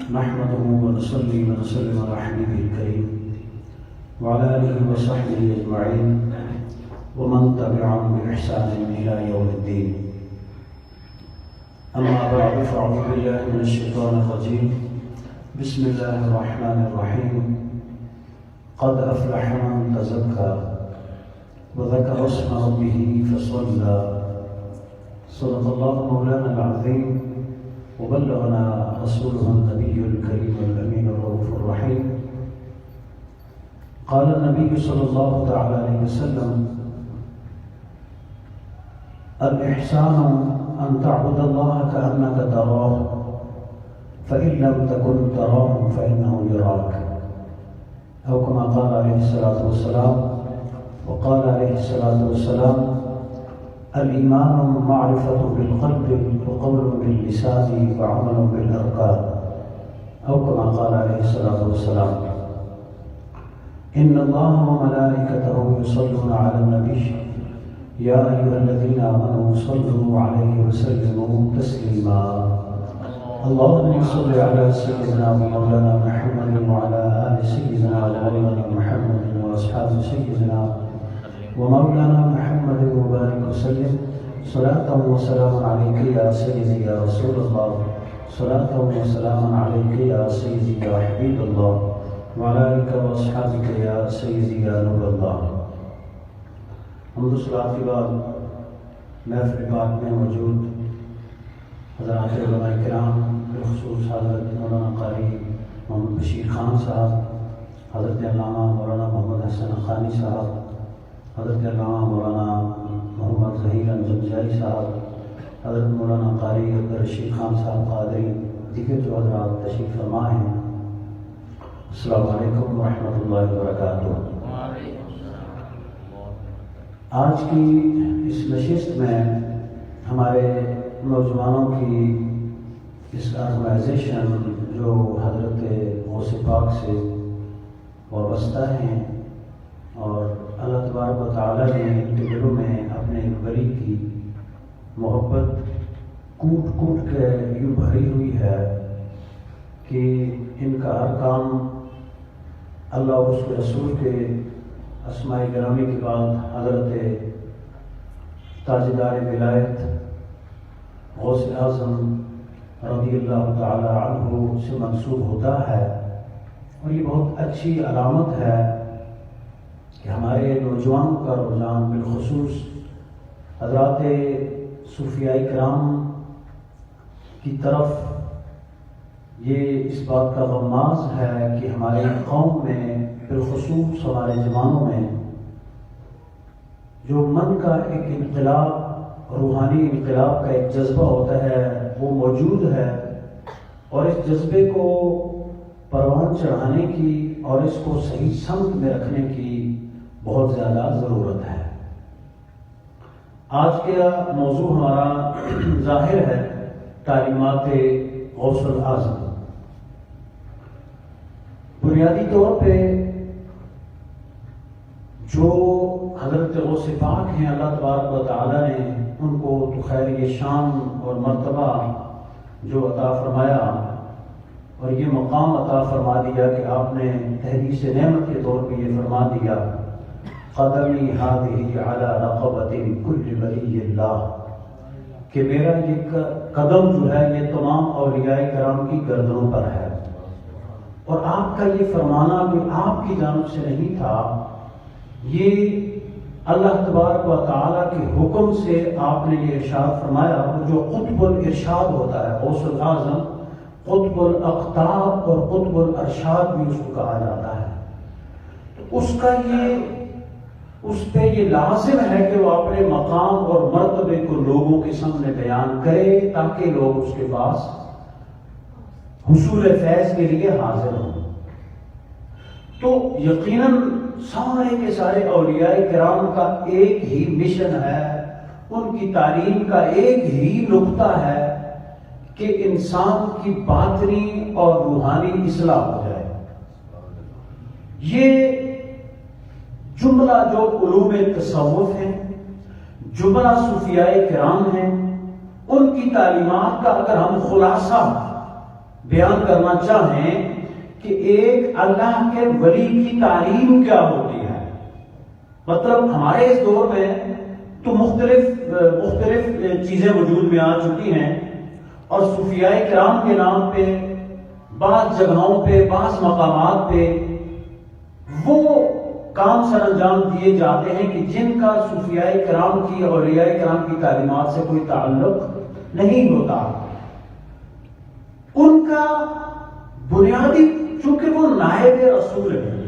نحمده ونصلي ونسلم على حبيبه الكريم وعلى آله وصحبه أجمعين ومن تبعهم بإحسان إلى يوم الدين. أما بعد فأعوذ بالله من الشيطان الرجيم. بسم الله الرحمن الرحيم. قد أفلح من تزكى وذكر اسم ربه فصلى. صدق الله مولانا العظيم وبلغنا رسوله النبي الكريم الأمين الرؤوف الرحيم. قال النبي صلى الله تعالى عليه وسلم: الإحسان أن تعبد الله كأنك تراه فإن لم تكن تراه فإنه يراك، أو كما قال عليه الصلاة والسلام. وقال عليه الصلاة والسلام: الإيمان معرفة بالقلب وقول باللسان وعمل بالأركان، أو كما قال عليه الصلاة والسلام. إن الله وملائكته يصلون على النبي يا أيها الذين آمنوا صلوا عليه وسلموا تسليما. اللهم صل على سيدنا ومولانا محمد وعلى آل سيدنا ومولانا محمد وأصحاب سيدنا ومولانا محمد وبارك وسلم. صلاة وسلام عليك يا سيدي يا رسول الله، صلاة وسلام عليك يا سيدي يا حبيب الله، وعلى آلك وأصحابك يا سيدي يا نور الله. حمد و صلاۃ کے بعد محفل پاک میں موجود حضرات علماء کرام، بالخصوص حضرت مولانا قاری محمد بشیر خان صاحب، حضرت علامہ مولانا محمد حسن خانی صاحب، حضرت علامہ مولانا محمد ظہیر انجمزائی صاحب، حضرت مولانا قاری عبدالرشید خان صاحب قادری، دیگر جو حضرات تشریف فرما ہیں، السلام علیکم ورحمۃ اللہ وبرکاتہ۔ آج کی اس نشست میں ہمارے نوجوانوں کی اس آرگنائزیشن جو حضرت غوث پاک سے وابستہ ہیں اور اللہ تبارک و تعالیٰ نے ان کے دلوں میں اپنے ایک ولی کی محبت کوٹ کوٹ کے یوں بھری ہوئی ہے کہ ان کا ہر کام اللہ اور اس کے رسول کے اسماء گرامی کے بعد حضرت تاجدار ولایت غوث اعظم رضی اللہ تعالی عنہ سے منسوب ہوتا ہے، اور یہ بہت اچھی علامت ہے کہ ہمارے نوجوانوں کا رجحان بالخصوص حضرات صوفیاء کرام کی طرف یہ اس بات کا غماز ہے کہ ہماری قوم میں بالخصوص ہمارے زمانوں میں جو من کا ایک انقلاب، روحانی انقلاب کا ایک جذبہ ہوتا ہے وہ موجود ہے، اور اس جذبے کو پروان چڑھانے کی اور اس کو صحیح سمت میں رکھنے کی بہت زیادہ ضرورت ہے۔ آج کا موضوع ہمارا ظاہر ہے تعلیمات غوث الاعظم۔ بنیادی طور پہ جو حضرت غوث پاک ہیں، اللہ تبارک و تعالیٰ نے ان کو تو خیر یہ شان اور مرتبہ جو عطا فرمایا اور یہ مقام عطا فرما دیا کہ آپ نے تحدیث نعمت کے طور پہ یہ فرما دیا: قدمی ہادی علی رقبۃ کل ولی اللہ، کہ میرا یہ قدم جو ہے یہ تمام اولیاء کرام کی گردنوں پر ہے۔ اور آپ کا یہ فرمانا کوئی آپ کی جانب سے نہیں تھا، یہ اللہ تبارک و تعالیٰ کے حکم سے آپ نے یہ ارشاد فرمایا۔ اور جو قطب الارشاد ہوتا ہے غوث الاعظم، قطب الاقطاب اور قطب الارشاد بھی اس کو کہا جاتا ہے، تو اس پہ یہ لازم ہے کہ وہ اپنے مقام اور مرتبے کو لوگوں کے سامنے بیان کرے تاکہ لوگ اس کے پاس حصول فیض کے لیے حاضر ہوں۔ تو یقیناً سارے کے سارے اولیاء کرام کا ایک ہی مشن ہے، ان کی تعلیم کا ایک ہی نقطہ ہے کہ انسان کی باطنی اور روحانی اصلاح ہو جائے۔ یہ جملہ جو علوم تصوف ہیں، جملہ صوفیاء کرام ہیں، ان کی تعلیمات کا اگر ہم خلاصہ بیان کرنا چاہیں کہ ایک اللہ کے ولی کی تعلیم کیا ہوتی ہے. مطلب ہمارے اس دور میں تو مختلف چیزیں وجود میں آ چکی ہیں، اور صوفیاء کرام کے نام پہ بعض جگہوں پہ بعض مقامات پہ وہ کام سر انجام دیے جاتے ہیں کہ جن کا صوفیاء کرام کی اور اولیاء کرام کی تعلیمات سے کوئی تعلق نہیں ہوتا. ان کا بنیادی چونکہ وہ نائب رسول ہیں،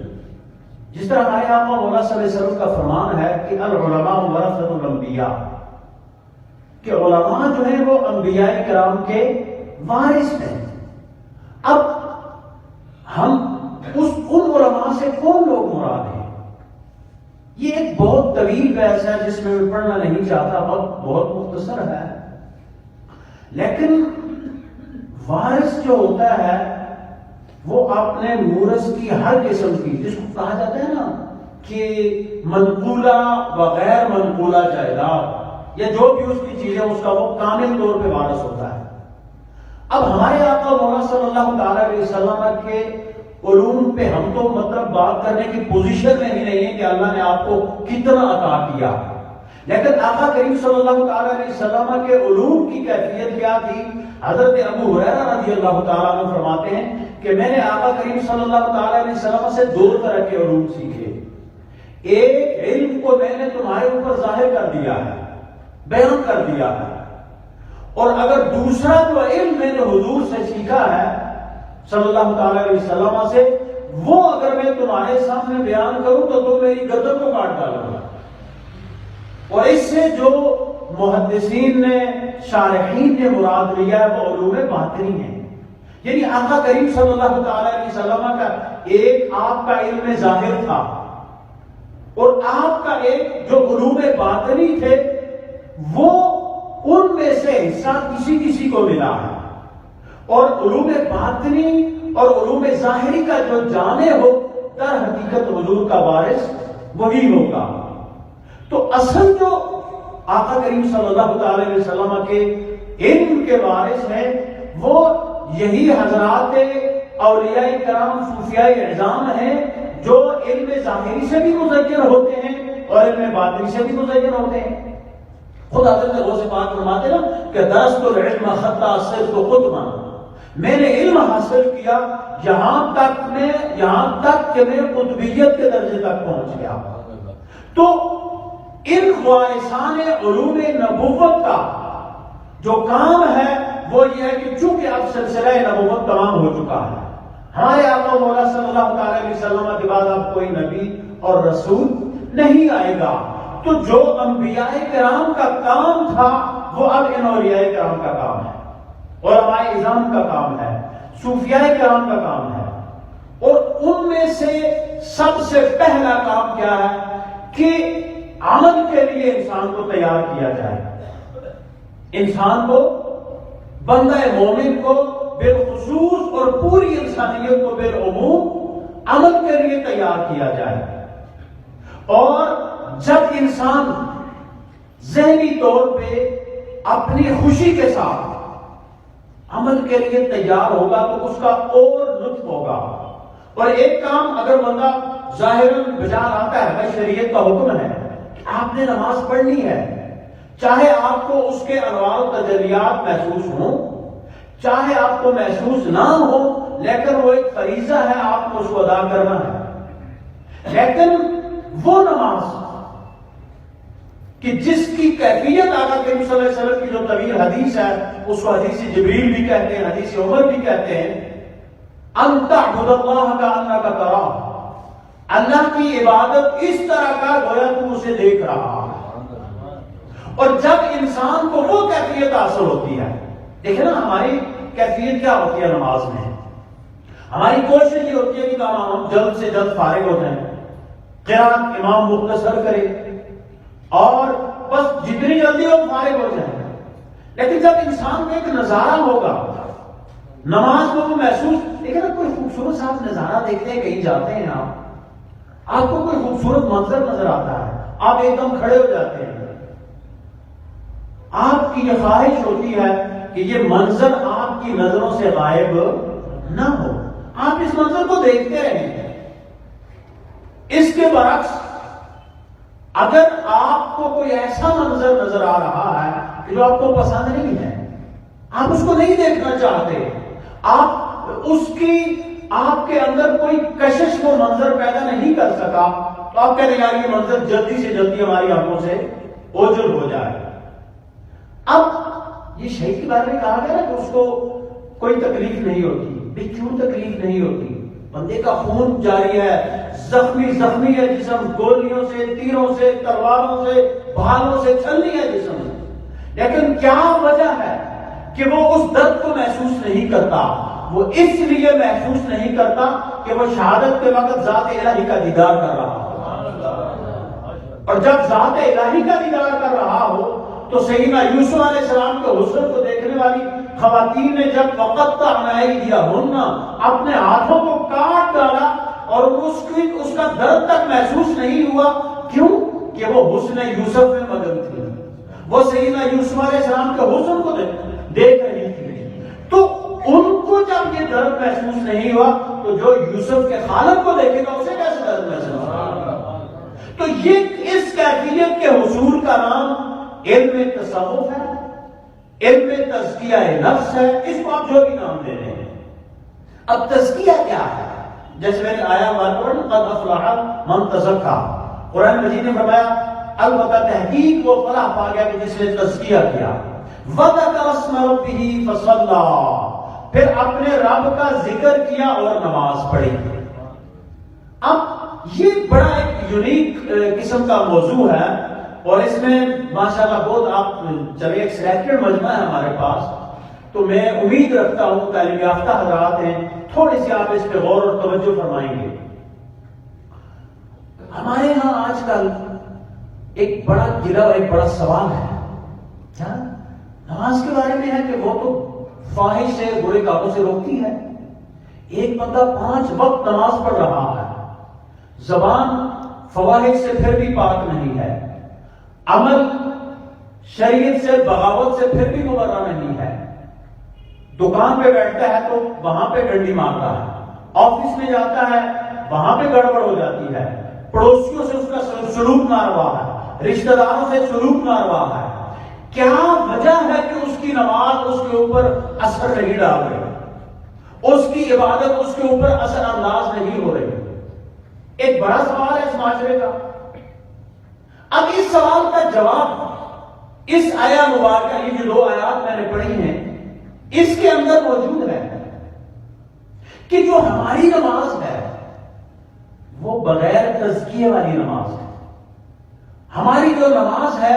جس طرح ہمارے آقا مولا صلی اللہ علیہ وسلم کا فرمان ہے کہ العلماء ورثۃ الانبیاء، کہ علماء جو ہیں وہ انبیاء کرام کے وارث ہیں. اب ہم ان علماء سے کون لوگ مراد ہیں؟ یہ ایک بہت طویل بحث ہے جس میں پڑھنا نہیں چاہتا، بہت مختصر ہے. لیکن وارث جو ہوتا ہے وہ اپنے مورث کی ہر قسم کی، جس کو کہا جاتا ہے نا کہ منقولہ و غیر منقولہ جائیداد، یا جو بھی اس کی چیزیں اس کا وہ کامل طور پہ وارث ہوتا ہے. اب ہمارے آقا مولا صلی اللہ تعالی علیہ وسلم کے علوم پہ ہم تو مطلب بات کرنے کی پوزیشن میں ہی نہیں ہے کہ اللہ نے آپ کو کتنا عطا کیا، لیکن آقا کریم صلی اللہ تعالی علیہ وسلم کے علوم کی کیفیت کیا تھی. حضرت ابو ہریرہ رضی اللہ تعالیٰ عنہ فرماتے ہیں کہ میں نے آقا کریم صلی اللہ تعالی علیہ وسلم سے 2 طرح کے علوم سیکھے. ایک علم کو میں نے تمہارے اوپر ظاہر کر دیا ہے، بیان کر دیا ہے، اور اگر دوسرا جو علم میں نے حضور سے سیکھا ہے صلی اللہ تعالی علیہ وسلم سے، وہ اگر میں تمہارے سامنے بیان کروں تو تم میری گردن کو کاٹ ڈالو گا. اور اس سے جو محدثین نے شارحین نے مراد لیا ہے وہ علوم باطنی ہیں. یعنی آقا کریم صلی اللہ تعالی علیہ وسلم کا ایک آپ کا علم ظاہر تھا، اور آپ کا ایک جو علوم باطنی تھے وہ ان میں سے حصہ کسی کو ملا ہے. اور علوم باطنی اور علوم ظاہری کا جو جانے ہو در حقیقت حضور کا وارث وہی ہوگا. تو اصل جو آقا کریم صلی اللہ تعالی علیہ وسلم کے علم کے وارث ہیں وہ یہی حضرات اولیاء کرام صوفیاء اعظام ہیں جو علم ظاہری سے بھی مزین ہوتے ہیں اور علم باطنی سے بھی مزین ہوتے ہیں. خود حضرت غوث پاک فرماتے نا کہ درست العلم خطا صرف خطبا، میں نے علم حاصل کیا یہاں تک کہ میں قطبیت کے درجے تک پہنچ گیا. تو ان وارثان علوم نبوت کا جو کام ہے وہ یہ ہے کہ چونکہ اب سلسلہ نبوت تمام ہو چکا ہے، ہمارے آقا مولا صلی اللہ تعالی علیہ وسلم کے بعد اب کوئی نبی اور رسول نہیں آئے گا، تو جو انبیاء کرام کا کام تھا وہ اب ان اولیاء کرام کا کام ہے، علماء اعظام کا کام ہے، صوفیاء کرام کا کام ہے. اور ان میں سے سب سے پہلا کام کیا ہے کہ عمل کے لیے انسان کو تیار کیا جائے. انسان کو، بندہ مومن کو بالخصوص اور پوری انسانیت کو بالعموم عمل کے لیے تیار کیا جائے. اور جب انسان ذہنی طور پہ اپنی خوشی کے ساتھ عمل کے لیے تیار ہوگا تو اس کا اور لطف ہوگا. اور ایک کام اگر بندہ ظاہراً بجا آتا ہے، شریعت کا حکم ہے کہ آپ نے نماز پڑھنی ہے، چاہے آپ کو اس کے انوار و تجلیات محسوس ہوں، چاہے آپ کو محسوس نہ ہو، لیکن وہ ایک فریضہ ہے، آپ کو اس کو ادا کرنا ہے. لیکن وہ نماز کہ جس کی کیفیت آقا کریم صلی اللہ علیہ وسلم کی جو طویل حدیث ہے اس کو حدیث جبریل بھی کہتے ہیں، حدیث عمر بھی کہتے ہیں، ان تعبد اللہ کانک تراہ، اللہ کی عبادت اس طرح کا گویا تو اسے دیکھ رہا ہے. اور جب انسان کو وہ کیفیت حاصل ہوتی ہے، دیکھیں نا ہماری کیفیت کیا ہوتی ہے نماز میں، ہماری کوشش یہ ہوتی ہے کہ ہم جلد سے جلد فارغ ہو جائیں، قرات امام مختصر کرے اور بس جتنی جلدی ہو فارغ ہو جائیں. لیکن جب انسان کو ایک نظارہ ہوگا نماز میں وہ محسوس، دیکھیں نا کوئی خوبصورت سا نظارہ دیکھتے ہیں، کہیں جاتے ہیں آپ کو کوئی خوبصورت منظر نظر آتا ہے، آپ ایک دم کھڑے ہو جاتے ہیں، آپ کی یہ خواہش ہوتی ہے کہ یہ منظر آپ آپ کی نظروں سے غائب نہ ہو. آپ اس منظر کو دیکھتے رہیں. اس کے برعکس اگر آپ کو کوئی ایسا منظر نظر آ رہا ہے کہ جو آپ کو پسند نہیں ہے، آپ اس کو نہیں دیکھنا چاہتے، آپ کے اندر کوئی کشش وہ منظر پیدا نہیں کر سکا، تو آپ کہتے ہیں یار یہ منظر جلدی سے جلدی ہماری آنکھوں سے اوجھل ہو جائے. اب یہ شہید کے بارے میں کہا گیا نا کہ اس کو کوئی تکلیف نہیں ہوتی. بھی کیوں تکلیف نہیں ہوتی؟ بندے کا خون جاری ہے، زخمی ہے جسم، گولیوں سے، تیروں سے، تلواروں سے، بھالوں سے چھلنی ہے جسم. لیکن کیا وجہ ہے کہ وہ اس درد کو محسوس نہیں کرتا؟ وہ اس لیے محسوس نہیں کرتا کہ وہ شہادت کے وقت ذات الہی کا دیدار کر رہا ہو. اور جب ذات الہی کا دیدار کر رہا ہو تو سیدنا یوسف علیہ السلام کے حسن کو دیکھنے والی خواتین نے جب وقتّعن ایدیہن اپنے ہاتھوں کو کاٹ ڈالا اور اس کا درد تک محسوس نہیں ہوا. کیوں؟ کہ وہ حسن یوسف میں مگن تھی. وہ سیدنا یوسف علیہ السلام کے حسن کو دیکھ رہی تھی. تو ان کو جب یہ درد محسوس نہیں ہوا تو جو یوسف کے خالق کو دیکھے گا اسے کیسے درد محسوس ہوگا؟ تو یہ اس کیفیت کے حصول کا نام علم تصوف ہے، علم تزکیہ نفس ہے. اس کو آپ جو بھی نام دے رہے ہیں. اب تزکیہ کیا ہے؟ جیسے میں نے آیا بات پڑھا قد افلح من تزکا، قرآن مجید نے فرمایا البتہ تحقیق وہ فلاح پا گیا کہ جس نے تزکیہ کیا. وذکر اسم ربہ فصلی، پھر اپنے رب کا ذکر کیا اور نماز پڑھی. اب یہ بڑا ایک یونیک قسم کا موضوع ہے اور اس میں ماشاءاللہ بہت آپ چلے ایک سلیکٹڈ مجمع ہے ہمارے پاس. تو میں امید رکھتا ہوں تعلیم یافتہ حضرات ہیں تھوڑی سی آپ اس پہ غور اور توجہ فرمائیں گے. ہمارے یہاں آج کل ایک بڑا گرا اور ایک بڑا سوال ہے کیا نماز کے بارے میں ہے کہ وہ تو فاحش سے برے کاموں سے روکتی ہے. ایک بندہ 5 وقت نماز پڑھ رہا ہے، زبان فواحش سے پھر بھی پاک نہیں ہے، عمل شریعت سے بغاوت سے پھر بھی مبرہ نہیں ہے، دکان پہ بیٹھتا ہے تو وہاں پہ ڈنڈی مارتا ہے، آفس میں جاتا ہے وہاں پہ گڑبڑ ہو جاتی ہے، پڑوسیوں سے اس کا سلوک ناروا ہے، رشتہ داروں سے سلوک ناروا ہے. کیا وجہ ہے کہ اس کی نماز اس کے اوپر اثر نہیں ڈال رہی، اس کی عبادت اس کے اوپر اثر انداز نہیں ہو رہی؟ ایک بڑا سوال ہے اس معاشرے کا. اب اس سوال کا جواب اس آیا مبارکہ، یہ جو 2 آیات میں نے پڑھی ہیں اس کے اندر موجود ہے کہ جو ہماری نماز ہے وہ بغیر تزکیے والی نماز ہے. ہماری جو نماز ہے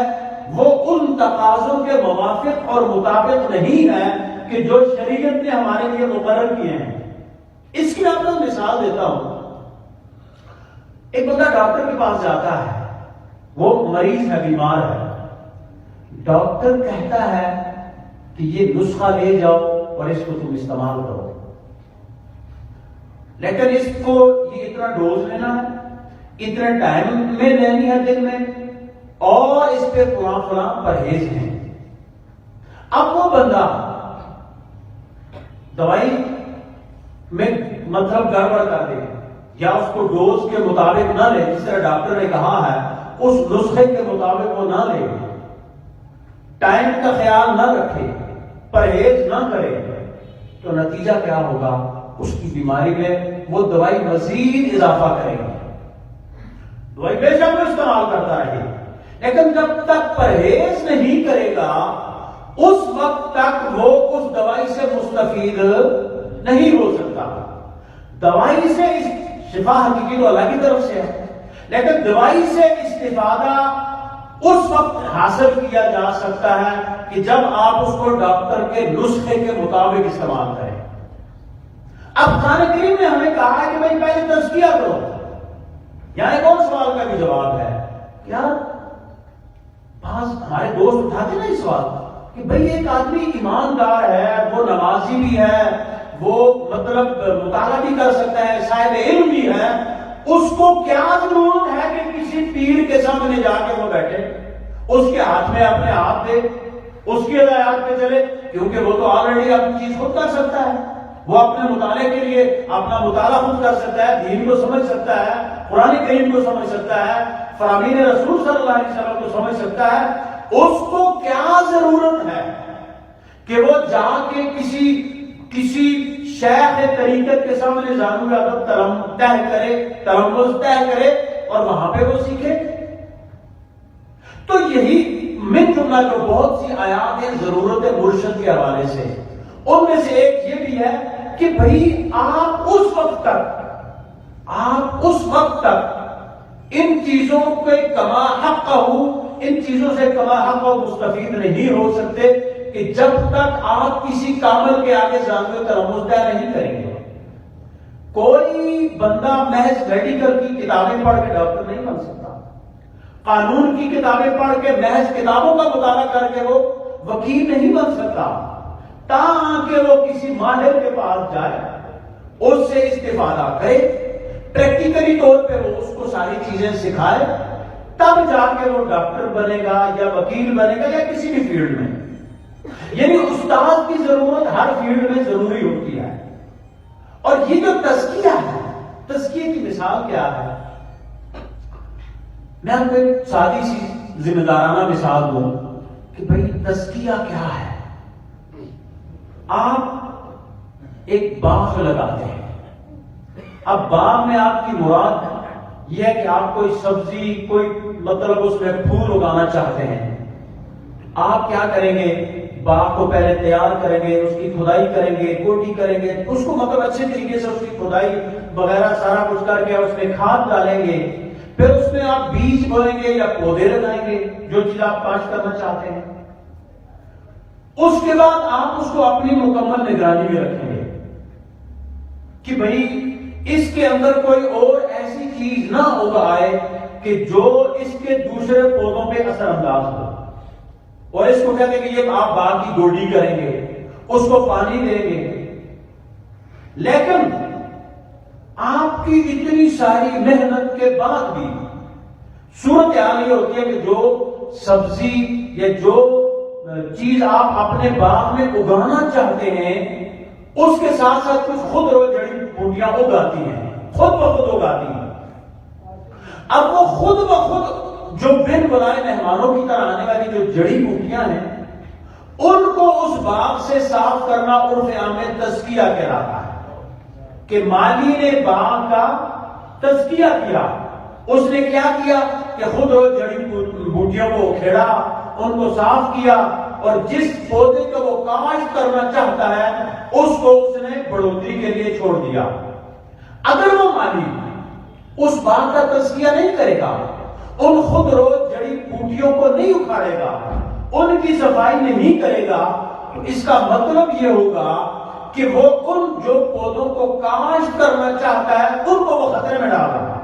وہ ان تقاضوں کے موافق اور مطابق نہیں ہے کہ جو شریعت نے ہمارے لیے مقرر کیے ہیں. اس کی آپ کو مثال دیتا ہوں. ایک بندہ ڈاکٹر کے پاس جاتا ہے، وہ مریض ہے، بیمار ہے. ڈاکٹر کہتا ہے کہ یہ نسخہ لے جاؤ اور اس کو تم استعمال کرو، لیکن اس کو یہ اتنا ڈوز لینا ہے، اتنے ٹائم میں لینی ہے دن میں، اور اس پہ فلاں پرہیز ہیں. اب وہ بندہ دوائی میں مطلب گڑبڑ کر دے یا اس کو ڈوز کے مطابق نہ لے، جس طرح ڈاکٹر نے کہا ہے اس نسخے کے مطابق وہ نہ لے، ٹائم کا خیال نہ رکھے، پرہیز نہ کرے، تو نتیجہ کیا ہوگا؟ اس کی بیماری میں وہ دوائی مزید اضافہ کرے گا. دوائی بے شک میں استعمال کرتا رہے، لیکن جب تک پرہیز نہیں کرے گا اس وقت تک وہ اس دوائی سے مستفید نہیں ہو سکتا. دوائی سے شفا حقیقی تو اللہ کی طرف سے ہے، لیکن دوائی سے استفادہ اس وقت حاصل کیا جا سکتا ہے کہ جب آپ اس کو ڈاکٹر کے نسخے کے مطابق استعمال کریں. اب قرآن کریم نے ہمیں کہا ہے کہ بھائی پہلے تزکیہ کرو. یہاں ایک اور سوال کا بھی جواب ہے. یار بعض ہمارے دوست اٹھاتے نا اس سوال کہ بھئی ایک آدمی ایماندار ہے، وہ نمازی بھی ہے، وہ مطلب مطالعہ بھی کر سکتا ہے، صاحب علم بھی ہے، اس کو کیا ضرورت ہے کہ کسی پیر کے سامنے جا کے وہ بیٹھے، اس کے ہاتھ میں اپنے ہاتھ دے، اس کی ہدایات پہ چلے کیونکہ وہ تو آلریڈی اپنی چیز خود کر سکتا ہے، وہ اپنے مطالعے کے لیے اپنا مطالعہ خود کر سکتا ہے، دین کو سمجھ سکتا ہے، قرآن کریم کو سمجھ سکتا ہے، فرامین رسول صلی اللہ علیہ وسلم کو سمجھ سکتا ہے. اس کو کیا ضرورت ہے کہ وہ جا کے کسی شیخ طریقت کے سامنے زانو ادب تلمذ طے کرے اور وہاں پہ وہ سیکھے؟ تو یہی من جملہ جو بہت سی آیات ہیں ضرورت مرشد کے حوالے سے، ان میں سے ایک یہ بھی ہے کہ بھئی آپ اس وقت تک ان چیزوں کے کما حق ان چیزوں سے کما حق مستفید نہیں ہو سکتے کہ جب تک آپ کسی کامل کے آگے زانو تلمذ طے نہیں کریں گے. کوئی بندہ محض میڈیکل کی کتابیں پڑھ کے ڈاکٹر نہیں بن سکتا، قانون کی کتابیں پڑھ کے محض کتابوں کا مطالعہ کر کے وہ وکیل نہیں بن سکتا، تاکہ وہ کسی ماہر کے پاس جائے، اس سے استفادہ کرے، پریکٹیکلی طور پہ وہ اس کو ساری چیزیں سکھائے، تب جا کے وہ ڈاکٹر بنے گا یا وکیل بنے گا یا کسی بھی فیلڈ میں. یعنی استاد کی ضرورت ہر فیلڈ میں ضروری ہوتی ہے. اور یہ جو تزکیہ ہے، تزکیے کی مثال کیا ہے؟ میں آپ کو ایک سادی سی ذمہ دارانہ مثال دوں کہ بھئی تزکیہ کیا ہے. آپ ایک باغ لگاتے ہیں، اب باغ میں آپ کی مراد یہ ہے کہ آپ کوئی سبزی، کوئی مطلب اس میں پھول اگانا چاہتے ہیں. آپ کیا کریں گے؟ باغ کو پہلے تیار کریں گے، اس کی کھدائی کریں گے، کوٹی کریں گے، اس کو مطلب اچھے طریقے سے اس کی کھدائی وغیرہ سارا کچھ کر کے اس میں کھاد ڈالیں گے، پھر اس میں آپ بیج بوئیں گے یا پودے لگائیں گے جو چیز آپ کاشت کرنا چاہتے ہیں. اس کے بعد آپ اس کو اپنی مکمل نگرانی میں رکھیں گے کہ بھئی اس کے اندر کوئی اور ایسی چیز نہ اگائے کہ جو اس کے دوسرے پودوں پہ اثر انداز ہو. اور اس کو کہتے ہیں کہ یہ آپ باغ کی گوڈی کریں گے، اس کو پانی دیں گے. لیکن آپ کی اتنی ساری محنت کے بعد بھی صورتحال یہ ہوتی ہے کہ جو سبزی یا جو چیز آپ اپنے باغ میں اگانا چاہتے ہیں اس کے ساتھ ساتھ کچھ خود رو جڑی بوٹیاں اگاتی ہیں، خود بخود اگاتی ہیں. اب وہ خود بخود جو بن بلائے مہمانوں کی طرح آنے والی جو جڑی بوٹیاں ہیں ان کو اس باغ سے صاف کرنا عرف عام میں تزکیہ کہلاتا ہے. کہ مالی نے باغ کا تزکیہ کیا. اس نے کیا کیا کہ خود جڑی بوٹیوں کو کھیڑا، ان کو صاف کیا، اور جس پودے کو وہ کاشت کرنا چاہتا ہے اس کو اس نے بڑھوتری کے لیے چھوڑ دیا. اگر وہ مالی اس باغ کا تزکیہ نہیں کرے گا، ان خود روز جڑی بوٹیوں کو نہیں اکھاڑے گا، ان کی صفائی نہیں کرے گا، تو اس کا مطلب یہ ہوگا کہ وہ ان جو پودوں کو کاشت کرنا چاہتا ہے ان کو وہ خطرے میں ڈال رہا ہے.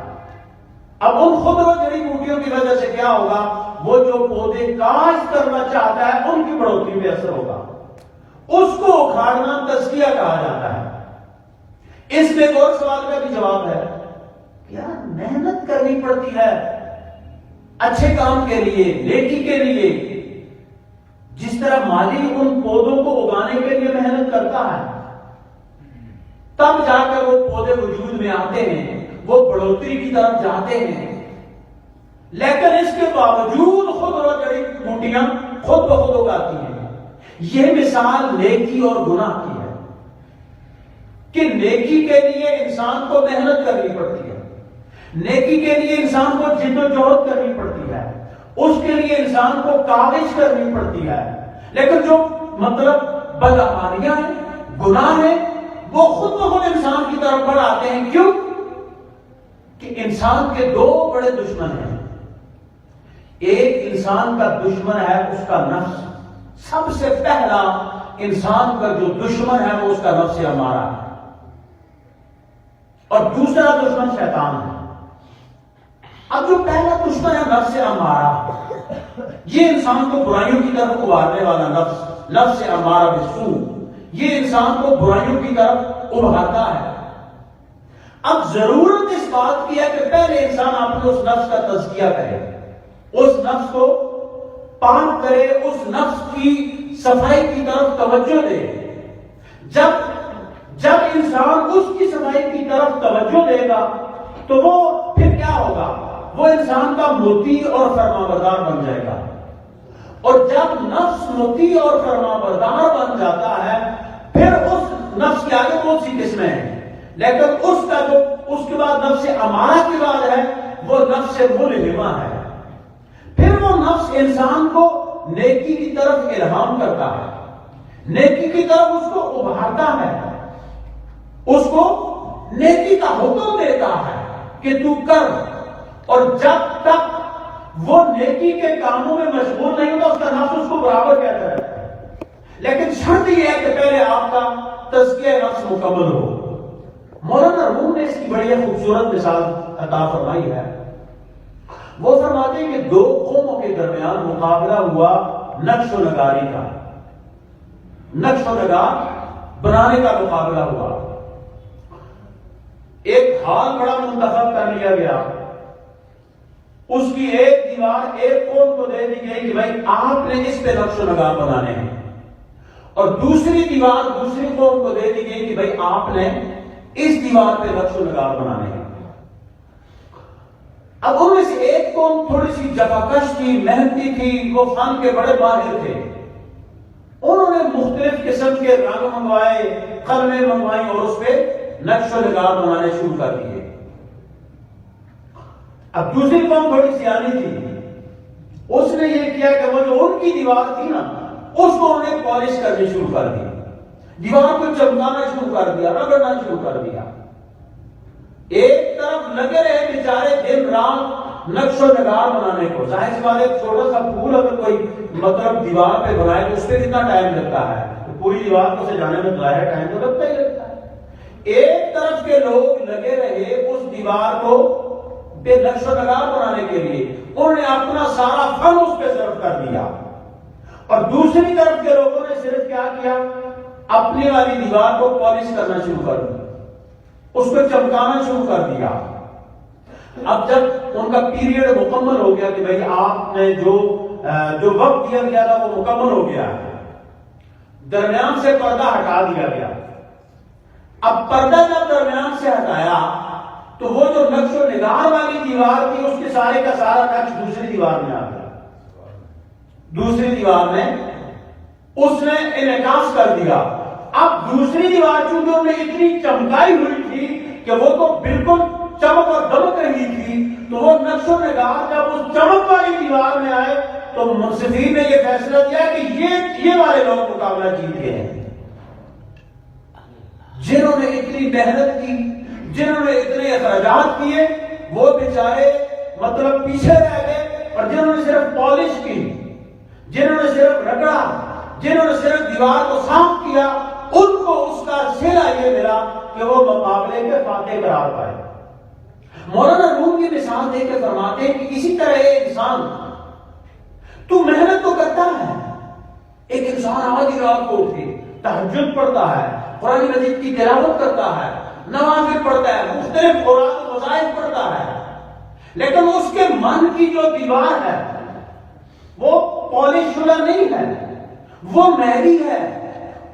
اب ان خود روز جڑی بوٹیوں کی وجہ سے کیا ہوگا؟ وہ جو پودے کاشت کرنا چاہتا ہے ان کی بڑھوتری میں اثر ہوگا. اس کو اکھاڑنا تزکیہ کہا جاتا ہے. اس میں ایک اور سوال کا بھی جواب ہے، یار محنت کرنی پڑتی ہے اچھے کام کے لیے، نیکی کے لیے. جس طرح مالی ان پودوں کو اگانے کے لیے محنت کرتا ہے تب جا کر وہ پودے وجود میں آتے ہیں، وہ بڑھوتری کی طرف جاتے ہیں. لیکن اس کے باوجود خود رو جڑی بوٹیاں خود بخود اگاتی ہیں. یہ مثال نیکی اور گناہ کی ہے کہ نیکی کے لیے انسان کو محنت کرنی پڑتی ہے، نیکی کے لیے انسان کو جد و جہد کرنی پڑتی ہے، اس کے لیے انسان کو کاوش کرنی پڑتی ہے. لیکن جو مطلب بدعمالیاں ہیں، گناہ ہیں، وہ خود بخود انسان کی طرف بڑھ آتے ہیں. کیوں؟ کہ انسان کے دو بڑے دشمن ہیں. ایک انسان کا دشمن ہے اس کا نفس. سب سے پہلا انسان کا جو دشمن ہے وہ اس کا نفس امارہ ہے، اور دوسرا دشمن شیطان ہے. اب جو پہلا دشمن ہے نفس امارہ، یہ انسان کو برائیوں کی طرف ابھارنے والا نفس امارہ بالسوء، یہ انسان کو برائیوں کی طرف ابھارتا ہے. اب ضرورت اس بات کی ہے کہ پہلے انسان اپنے اس نفس کا تزکیہ کرے، اس نفس کو پاک کرے، اس نفس کی صفائی کی طرف توجہ دے، جب انسان اس کی صفائی کی طرف توجہ دے گا تو وہ پھر کیا ہوگا؟ وہ انسان کا مطیع اور فرمانبردار بن جائے گا. اور جب نفس مطیع اور فرمانبردار بن جاتا ہے پھر اس نفس کے آگے بہت سی قسمیں ہیں، لیکن اس کے بعد نفس امارہ کے بعد ہے وہ نفس ملہمہ ہے. پھر وہ نفس انسان کو نیکی کی طرف الہام کرتا ہے، نیکی کی طرف اس کو ابھارتا ہے، اس کو نیکی کا حکم دیتا ہے کہ تو کر. اور جب تک وہ نیکی کے کاموں میں مشغول نہیں ہوتا اس کا نفس اس کو برابر کہتا ہے. لیکن شرط یہ ہے کہ پہلے آپ کا تزکیہ نفس مکمل ہو. مولانا روم نے اس کی بڑی خوبصورت مثال عطا فرمائی ہے. وہ فرماتے ہیں کہ دو قوموں کے درمیان مقابلہ ہوا نقش و نگاری کا، نقش و نگار بنانے کا مقابلہ ہوا. ایک ہال بڑا منتخب کر لیا گیا، اس کی ایک دیوار ایک قوم کو دے دی گئی کہ بھائی آپ نے اس پہ نقش و نگار بنانے ہیں، اور دوسری دیوار دوسری قوم کو دے دی گئی کہ بھائی آپ نے اس دیوار پہ نقش و نگار بنانے ہیں. اب ان میں سے ایک قوم تھوڑی سی جفاکش تھی، محنتی تھی، وہ فن کے بڑے ماہر تھے. انہوں نے مختلف قسم کے رنگ منگوائے، قلمیں منگوائی اور اس پہ نقش و نگار بنانے شروع کر دیے. اب دوسری قوم تھوڑی سیانی تھی، اس نے یہ کیا کہ وہ جو ان کی دیوار تھی نا اس کو انہوں نے پالش کرنی شروع کر دی، دیوار کو چمکانا شروع کر دیا، رگڑنا شروع کر دیا. ایک طرف لگے رہے بیچارے دن رات نقش و نگار بنانے کو. ظاہر سی بات ہے چھوٹا سا پھول اگر کوئی مطلب دیوار پہ بنائے تو اس پہ کتنا ٹائم لگتا ہے، تو پوری دیوار کو سجانے میں ظاہر ٹائم تو لگتا ہی لگتا ہے. ایک طرف کے لوگ لگے رہے اس دیوار کو بے نقش و نگار بنانے کے لیے، انہوں نے اپنا سارا فن اس پہ صرف کر دیا. اور دوسری طرف کے لوگوں نے صرف کیا کیا؟ اپنی والی دیوار کو پالش کرنا شروع کر دیا، اس کو چمکانا شروع کر دیا. اب جب ان کا پیریڈ مکمل ہو گیا کہ بھائی آپ نے جو وقت دیا گیا تھا وہ مکمل ہو گیا، درمیان سے پردہ ہٹا دیا گیا. اب پردہ جب درمیان سے ہٹایا تو وہ جو نقش و نگار والی دیوار تھی اس کے سارے کا سارا نقش دوسری دیوار میں آ گیا. دوسری دیوار میں اس نے انعکاس کر دیا. اب دوسری دیوار چونکہ انہوں نے اتنی چمکائی ہوئی تھی کہ وہ تو بالکل چمک اور دمک رہی تھی، تو وہ نقش و نگار جب اس چمک والی دیوار میں آئے تو منصفین نے یہ فیصلہ کیا کہ یہ والے لوگ مقابلہ جیت گئے ہیں. جنہوں نے اتنی محنت کی، جنہوں نے اتنے اخراجات کیے، وہ بیچارے مطلب پیچھے رہ گئے. اور جنہوں نے صرف پالش کی، جنہوں نے صرف رگڑا، جنہوں نے صرف دیوار کو صاف کیا، ان کو اس کا صلہ یہ ملا کہ وہ مقابلے کے فاتح قرار پائے. مولانا روم کی مثال دے کے فرماتے ہیں کہ اسی طرح ایک انسان تو محنت تو کرتا ہے، ایک انسان آدھی رات کو اٹھے تہجد پڑھتا ہے، قرآن مجید کی تلاوت کرتا ہے، نوافل پڑھتا ہے، مختلف قرآن و وظائف پڑھتا ہے، لیکن اس کے من کی جو دیوار ہے وہ پالش شدہ نہیں ہے، وہ میلی ہے،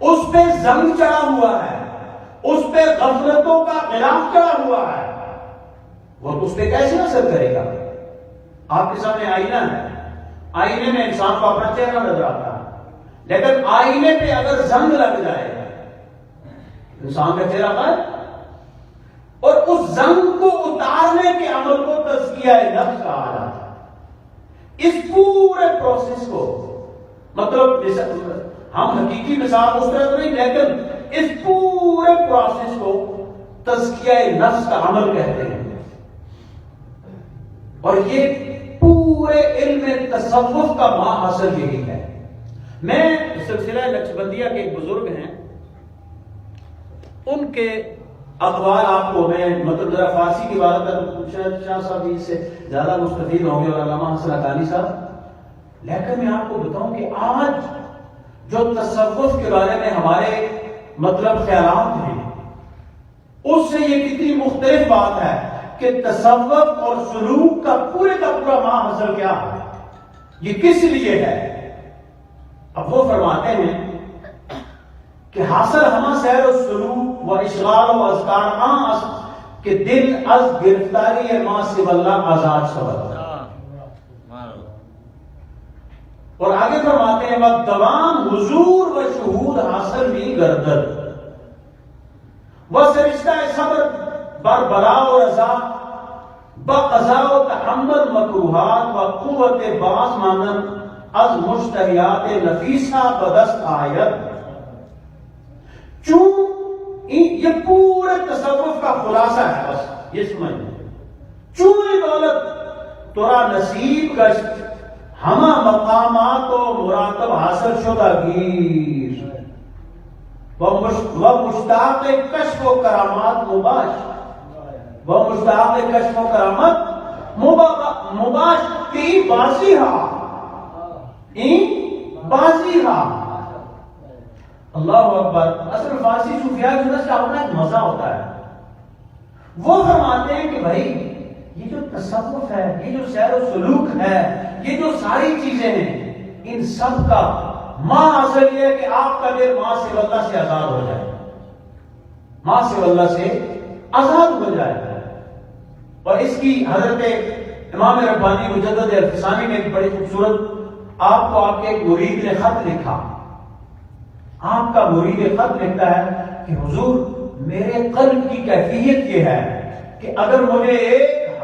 اس پہ زنگ چڑھا ہوا ہے، اس پہ غفلتوں کا غلاف چڑھا ہوا ہے. وہ تو اس پہ کیسے اثر کرے گا؟ آپ کے سامنے آئینہ ہے، آئینے میں انسان کو اپنا چہرہ نظر آتا ہے، لیکن آئینے پہ اگر زنگ لگ جائے انسان کا چہرہ غائب. اور اس زنگ کو اتارنے کے عمل کو تزکیہ نفس کہا جاتا ہے. اس پورے پروسیس کو مطلب ہم حقیقی مثال اس طرح نہیں، لیکن اس پورے پروسیس کو تزکیہ نفس کا عمل کہتے ہیں. اور یہ پورے علم تصوف کا ماں حاصل یہی ہے. میں سلسلہ نقشبندیہ کے ایک بزرگ ہیں، ان کے اقوال آپ کو میں مطلب ذرا فارسی کی بات شاید شاہ صاحب اس سے زیادہ مستفید ہوں گے اور علامہ حسن حقانی صاحب، لیکن میں آپ کو بتاؤں کہ آج جو تصوف کے بارے میں ہمارے مطلب خیالات ہیں اس سے یہ کتنی مختلف بات ہے کہ تصوف اور سلوک کا پورا ماں حاصل کیا ہے، یہ کس لیے ہے. اب وہ فرماتے ہیں کہ حاصل ہما سیر و سلوک و اشغال و اذکار کہ دل از گرفتاری ما سو اللہ آزاد شود. اور آگے فرماتے ہیں وقت دوام حضور و شہود حاصل بھی گردد وہ سرشتہ صبر بر بلا و رضا بقضا و تحمل مکروہات و قوت باز مانند از مشتریات نفیسہ بدست آیت. چون یہ پورے تصوف کا خلاصہ ہے، بس یہ سمجھ چون دولت تورا نصیب گشت ہما مقامات و مراتب حاصل شدہ گیر و مشتاق کشف و کرامات مباش و مشتاق کشف و کرامات مباش کی بازی ہا بازی ہا. اللہ اکبر. اصل فارسی صوفیاء کے اندر اپنا ایک مزہ ہوتا ہے. وہ فرماتے ہیں کہ بھائی یہ جو تصوف ہے، یہ جو سیر و سلوک ہے، یہ جو ساری چیزیں ہیں، ان سب کا ماں اصل یہ ہے کہ آپ کا دل ماں سے اللہ سے آزاد ہو جائے، ماں سے اللہ سے آزاد ہو جائے. اور اس کی حضرت امام ربانی مجدد الفسانی نے ایک بڑی خوبصورت آپ کو آپ کے ایک مرید نے خط لکھا. آپ کا مرید خط لکھتا ہے کہ حضور میرے قلب کی کیفیت یہ ہے کہ اگر مجھے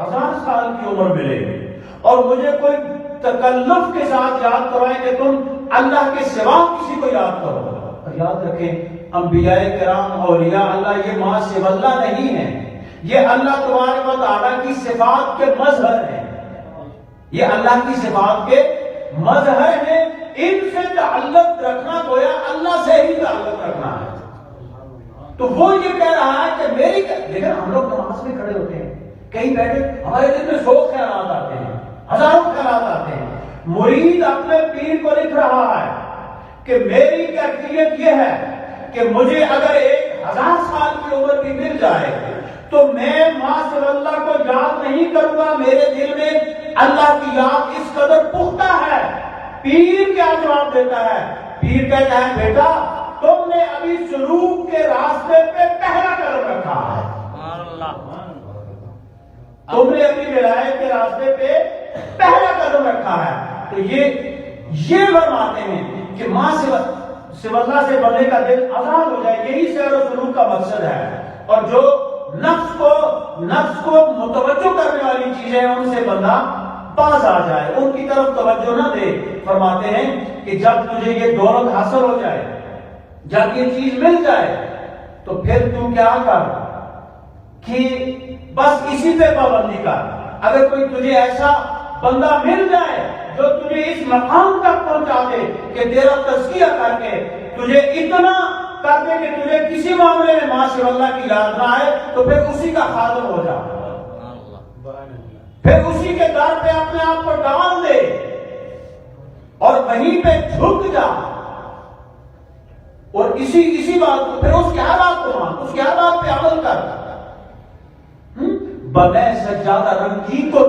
1000 سال کی عمر ملے اور مجھے کوئی تکلف کے ساتھ یاد کروائے کہ تم اللہ کے سوا کسی کو یاد کرو. اور یاد رکھیں انبیاء کرام اولیاء اللہ یہ ماں سوا اللہ نہیں ہے، یہ اللہ تبارک و تعالیٰ کی صفات کے مظہر ہیں، یہ اللہ کی صفات کے مظہر ہیں. ان سے تعلق رکھنا گویا اللہ سے ہی تعلق رکھنا ہے. تو وہ یہ کہہ رہا ہے کہ میری لیکن ہم لوگ نماز میں کھڑے ہوتے ہیں، کہیں بیٹھے ہمارے دل میں 100 خیالات آتے ہیں، ہزاروں خیالات آتے ہیں. مرید اپنے پیر کو لکھ رہا ہے کہ میری کیفیت یہ ہے کہ مجھے اگر 1000 سال کی عمر بھی مل جائے تو میں ماں صلی اللہ کو یاد نہیں کروں گا. میرے دل میں اللہ کی یاد اس قدر پختہ ہے. پیر کیا جواب دیتا ہے؟ پیر کہتا ہے بیٹا تم نے ابھی سلوک کے راستے پہ پہلا قدم رکھا ہے، تم نے ابھی ولایت کے راستے پہ پہلا قدم رکھا ہے. تو یہ فرماتے ہیں کہ ماں سے اللہ سے بندے کا دل آزاد ہو جائے، یہی سیر و سلوک کا مقصد ہے. اور جو نفس کو متوجہ کرنے والی چیزیں ہیں ان سے بندہ باز آ جائے، ان کی طرف توجہ نہ دے. فرماتے ہیں کہ جب تجھے یہ دولت حاصل ہو جائے، جب یہ چیز مل جائے تو پھر تو کیا کر کہ بس اسی پہ پابندی کر. اگر کوئی تجھے ایسا بندہ مل جائے جو تجھے اس مقام تک پہنچا دے کہ تیرا تزکیہ کر کے تجھے اتنا کر دے کہ تجھے کسی معاملے میں ماں سے اللہ کی یاد نہ آئے تو پھر اسی کا خادم ہو جا، پھر اسی کے در پہ اپنے آپ کو ڈال دے اور وہیں پہ جھک جا اور اسی بات کو پھر اس کے حالات کو مان، اس کے حالات پہ عمل کر. بنے سجادہ رنگی کو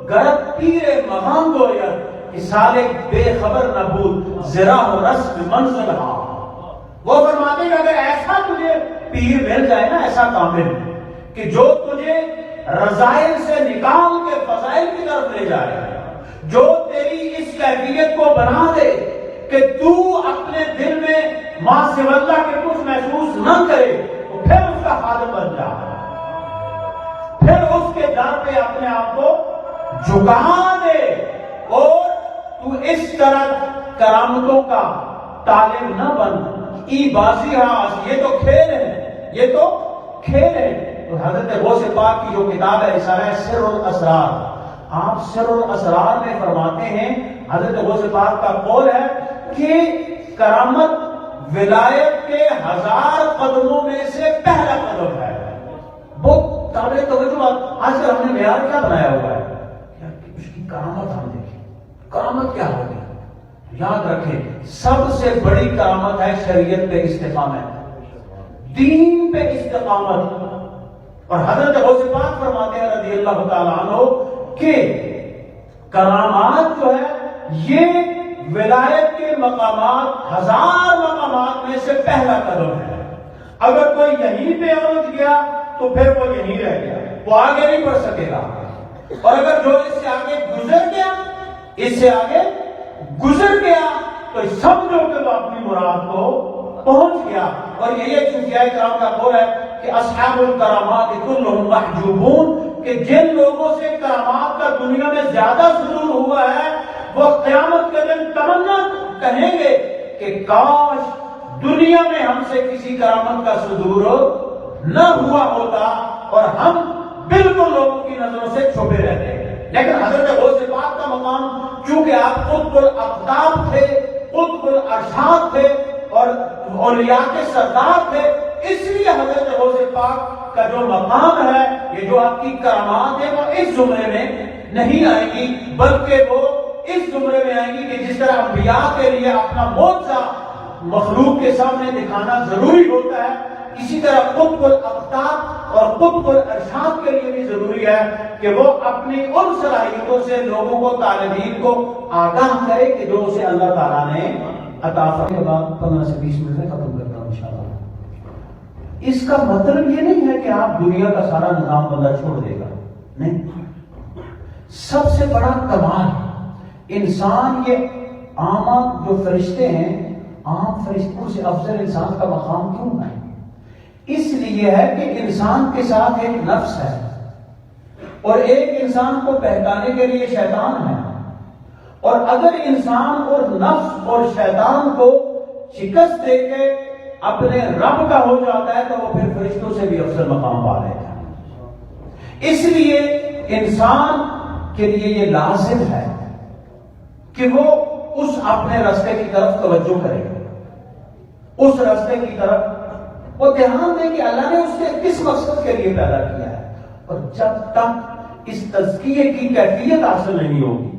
گرد پیرے مہان گوید کہ سالک بے خبر نبود زرا و رسم منزل ہاں. وہ فرماتے ہیں اگر ایسا تجھے پیر مل جائے نا، ایسا کامل کہ جو تجھے رضائل سے نکال کے فضائل کی طرف لے جائے، جو تیری اس کیفیت کو بنا دے کہ تو اپنے دل میں ماں سے اللہ کے کچھ محسوس نہ کرے، تو پھر اس کا خادم بن جا، پھر اس کے در پہ اپنے آپ کو جھکا دے اور تو اس طرح کرامتوں کا طالب نہ بن. ای بازی ہاں، یہ تو کھیل ہے، یہ تو کھیل ہے. تو حضرت غوث پاک کی جو کتاب ہے رسالہ سر الاسرار، آپ سر الاسرار میں فرماتے ہیں حضرت غوث پاک کا قول ہے کہ کرامت ولایت کے 1000 قدموں میں سے پہلا قدم ہے. بہت قابل توجہ. آج کل ہم نے معیار کیا بنایا ہوا ہے کہ اس کی کرامت ہم دیکھیں، کرامت کیا ہوگی. یاد رکھیں سب سے بڑی کرامت ہے شریعت پہ استقامت، دین پہ استقامت. اور حضرت غوث پاک فرماتے ہیں رضی اللہ تعالیٰ عنہ کہ کرامات جو ہے یہ ولایت کے مقامات 1000 مقامات میں سے پہلا قدم ہے. اگر کوئی یہیں پہ اونچ گیا تو پھر وہ یہیں رہ گیا, وہ آگے نہیں بڑھ سکے گا. اور اگر جو اس سے آگے گزر گیا, اس سے آگے گزر گیا, تو سمجھو کہ وہ اپنی مراد کو پہنچ گیا. اور یہ صوفیاء کرام کا قول ہے کہ اصحاب الکرامات کلہم محجوبون, کہ جن لوگوں سے کرامات کا دنیا میں زیادہ صدور ہوا ہے وہ قیامت کے دن تمنا کہیں گے کہ کاش دنیا میں ہم سے کسی کرامت کا صدور نہ ہوا ہوتا اور ہم بالکل لوگوں کی نظروں سے چھپے رہتے. لیکن حضرت غوث پاک کا مقام چونکہ آپ قطب الاقطاب تھے, قطب الارشاد تھے اور اولیاء کے سردار تھے, اس لیے حضرت غوث پاک کا جو مقام ہے, یہ جو آپ کی کرامات ہے, وہ اس زمرے میں نہیں آئے گی, بلکہ وہ اس زمرے میں آئیں گی کہ جس طرح انبیاء کے لیے اپنا معجزہ مخلوق کے سامنے دکھانا ضروری ہوتا ہے, اسی طرح قطب الاقطاب اور قطب الارشاد کے لیے بھی ضروری ہے کہ وہ اپنی ان صلاحیتوں سے لوگوں کو, طالبین کو آگاہ کرے کہ جو اسے اللہ تعالیٰ نے عطا فرمایا. کے بعد 15 سے 20 منٹ میں ختم کرتا ہوں انشاءاللہ. اس کا مطلب یہ نہیں ہے کہ آپ دنیا کا سارا نظام بندہ چھوڑ دے گا, نہیں. سب سے بڑا کمال انسان, یہ عام جو فرشتے ہیں, عام فرشتوں سے افضل انسان کا مقام کیوں ہے؟ اس لیے ہے کہ انسان کے ساتھ ایک نفس ہے اور ایک انسان کو بہکانے کے لیے شیطان ہے, اور اگر انسان اور نفس اور شیطان کو شکست دے کے اپنے رب کا ہو جاتا ہے تو وہ پھر فرشتوں سے بھی افضل مقام پا لیتا ہے. اس لیے انسان کے لیے یہ لازم ہے کہ وہ اس اپنے راستے کی طرف توجہ کرے, اس راستے کی طرف وہ دھیان دے کہ اللہ نے اس سے کس مقصد کے لیے پیدا کیا ہے. اور جب تک اس تزکیے کی کیفیت حاصل نہیں ہوگی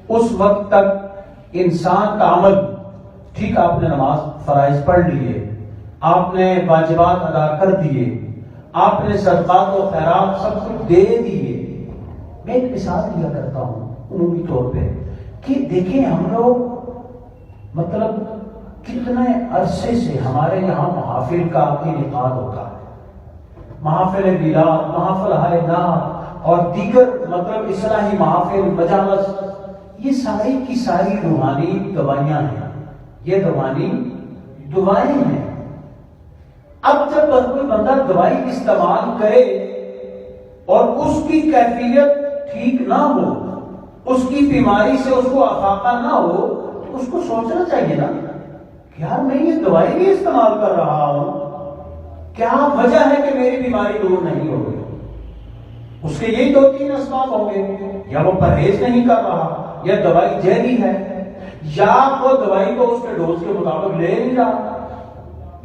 اس وقت تک انسان کا عمل, ٹھیک آپ نے نماز فرائض پڑھ لیے, آپ نے واجبات ادا کر دیے, آپ نے صدقات و خیرات سب کچھ دے دیے. میں ایک مثال دیا کرتا ہوں عمومی طور پہ کہ دیکھیں ہم لوگ مطلب کتنے عرصے سے ہمارے یہاں محافل کا انعقاد ہوتا ہے, محافل میلاد, محافل حائنات اور دیگر مطلب اصلاحی محافل, مجالس, یہ ساری کی ساری روحانی دوائیاں ہیں, یہ روحانی دوائیں ہیں. اب جب کوئی بندہ دوائی استعمال کرے اور اس کی کیفیت ٹھیک نہ ہو, اس کی بیماری سے اس کو افاقہ نہ ہو, تو اس کو سوچنا چاہیے نا کہ یار میں یہ دوائی بھی استعمال کر رہا ہوں, کیا وجہ ہے کہ میری بیماری دور نہیں ہو گئی؟ اس کے یہی 2-3 اسباب ہوں گے, یا وہ پرہیز نہیں کر رہا, یا دوائی زہری ہے, یا وہ دوائی کو اس کے ڈوز کے مطابق لے نہیں رہا.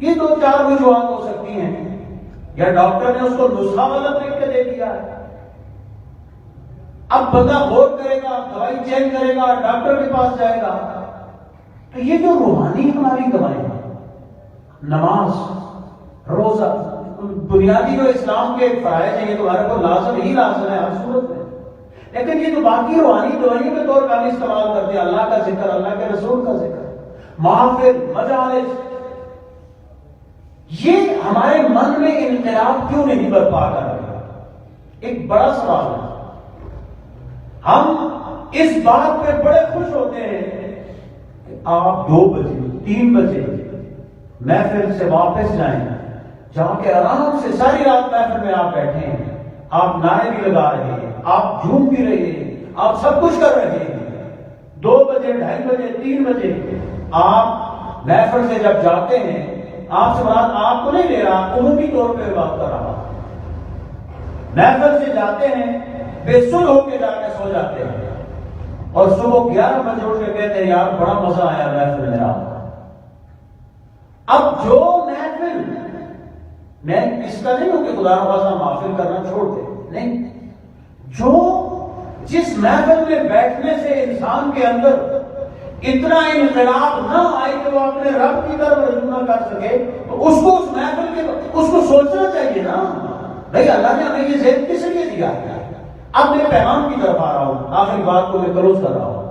یہ 2-4 وجوہات ہو سکتی ہیں, یا ڈاکٹر نے اس کو نسخہ غلط لکھ کے دے دیا ہے. اب بندہ غور کرے گا, دوائی چینج کرے گا, ڈاکٹر کے پاس جائے گا. تو یہ جو روحانی ہماری دوائیں ہیں, نماز, روزہ, بنیادی جو اسلام کے فرائض ہیں, یہ تو ہمارے کو لازم ہی لازم ہے ہر صورت میں. لیکن یہ جو باقی روحانی دوائیوں کے طور پر استعمال کرتے ہیں, اللہ کا ذکر, اللہ کے رسول کا ذکر, محافل, مجالس, یہ ہمارے من میں انقلاب کیوں نہیں برپا کر رہے؟ ایک بڑا سوال ہے. ہم اس بات پہ بڑے خوش ہوتے ہیں کہ آپ 2 بجے 3 بجے محفل سے واپس جائیں, جا کے آرام سے ساری رات محفل میں آپ بیٹھے ہیں, آپ نعرے بھی لگا رہے ہیں, آپ جھوم بھی رہے ہیں, آپ سب کچھ کر رہے ہیں. 2 بجے 2:30 بجے 3 بجے آپ محفل سے جب جاتے ہیں, آپ سے بات آپ کو نہیں لے رہا, عمومی طور پہ بات کر رہا, محفل سے جاتے ہیں, بے سل ہو کے جا کے سو جاتے ہیں, اور صبح 11 بجے اٹھ کے کہتے ہیں یار بڑا مزہ آیا محفل میں. اب جو محفل, میں اس کا نہیں ہوں کہ خدا نخواستہ محفل کرنا چھوڑ دے, نہیں, جو جس محفل میں بیٹھنے سے انسان کے اندر اتنا انقلاب نہ آئے کہ وہ اپنے رب کی طرف رجوع نہ کر سکے, تو اس کو اس محفل کے اس کو سوچنا چاہیے نا بھائی اللہ نے ہمیں یہ ذہن کس لیے دیا ہے. اب میں پیغام کی طرف آ رہا ہوں, آخری بات کو میں کلوز کر رہا ہوں.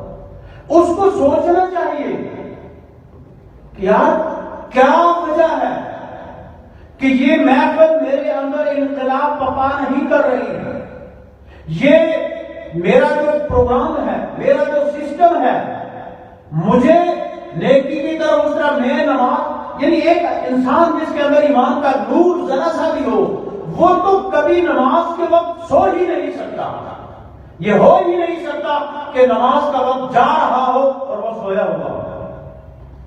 اس کو سوچنا چاہیے کہ یار کیا وجہ ہے کہ یہ محفل میرے اندر انقلاب پپا نہیں کر رہی ہے. یہ میرا جو پروگرام ہے، میرا جو سسٹم ہے، مجھے نیکی کی طرف اس طرح میں نماز، یعنی ایک انسان جس کے اندر ایمان کا نور ذرا سا بھی ہو، وہ تو کبھی نماز کے وقت سو ہی نہیں سکتا. یہ ہو ہی نہیں سکتا کہ نماز کا وقت جا رہا ہو اور وہ سویا ہوا ہو.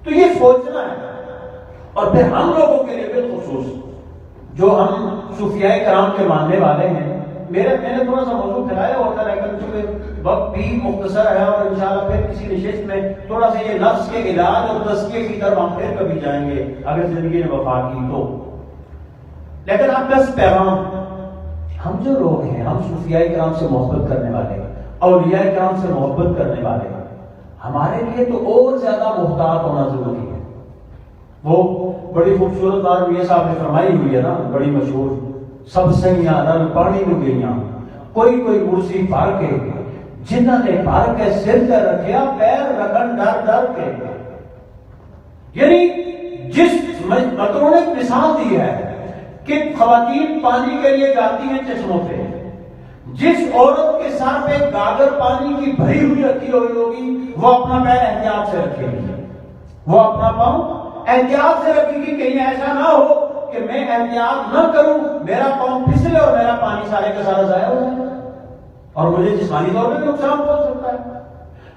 تو یہ سوچنا ہے. اور پھر ہم لوگوں کے لیے بالخصوص جو ہم صوفیاء کرام کے ماننے والے ہیں، میں نے تھوڑا سا موضوع پھیلایا ہوتا ہے، لیکن چونکہ وقت بھی مختصر ہے اور انشاءاللہ پھر کسی نشست میں تھوڑا سا یہ نفس کے علاج اور تزکیے کی طرف ہم پھر کبھی جائیں گے اگر زندگی نے وفا کی تو. لیکن آپ کا پیغام، ہم جو لوگ ہیں، ہم صوفیاء کرام سے محبت کرنے والے، اولیاء کرام سے محبت کرنے والے، ہمارے لیے تو اور زیادہ محتاط ہونا ضروری ہے. وہ بڑی خوبصورت بات میاں صاحب نے فرمائی ہوئی ہے نا، بڑی مشہور، سب سیاں رل پانی میں گئیاں، کوئی کوئی مرسی پار کے، جنہوں نے پار کے سر تے رکھیا پیر رکھن ڈر ڈر کے. یعنی جس مطلوب نے مثال دی ہے کہ خواتین پانی کے لیے جاتی ہیں چشموں پہ، جس عورت کے سر پہ گاگر پانی کی بھری ہوئی رکھی ہوئی ہوگی، وہ اپنا پیر احتیاط سے رکھے گی، وہ اپنا پاؤں احتیاط سے رکھے گی. کہیں ایسا نہ ہو کہ میں احتیاط نہ کروں، میرا پاؤں پھسلے اور میرا پانی سارے کا سارا ضائع ہو جائے اور مجھے جسمانی طور پہ نقصان پہنچ سکتا ہے.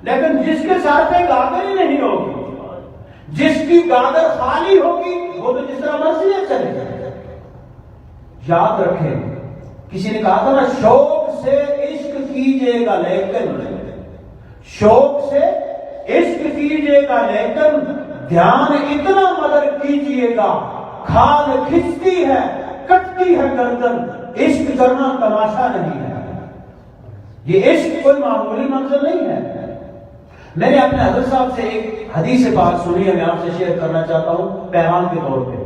لیکن جس کے سر پہ گاگر ہی نہیں ہوگی، جس کی گاگر خالی ہوگی، وہ تو جس طرح مرضی ہے چلے جائے. یاد رکھیں، کسی نے کہا تھا نا، شوق سے عشق کیجئے گا لیکن، شوق سے عشق کیجئے گا لیکن دھیان اتنا مدر کیجئے گا، کھال کھچتی ہے کٹتی ہے گردن، عشق کرنا تماشا نہیں ہے. یہ عشق کوئی معمولی منظر نہیں ہے. میں نے اپنے حضرت صاحب سے ایک حدیث پاک سنی ہے، میں آپ سے شیئر کرنا چاہتا ہوں پیغام کے طور پہ.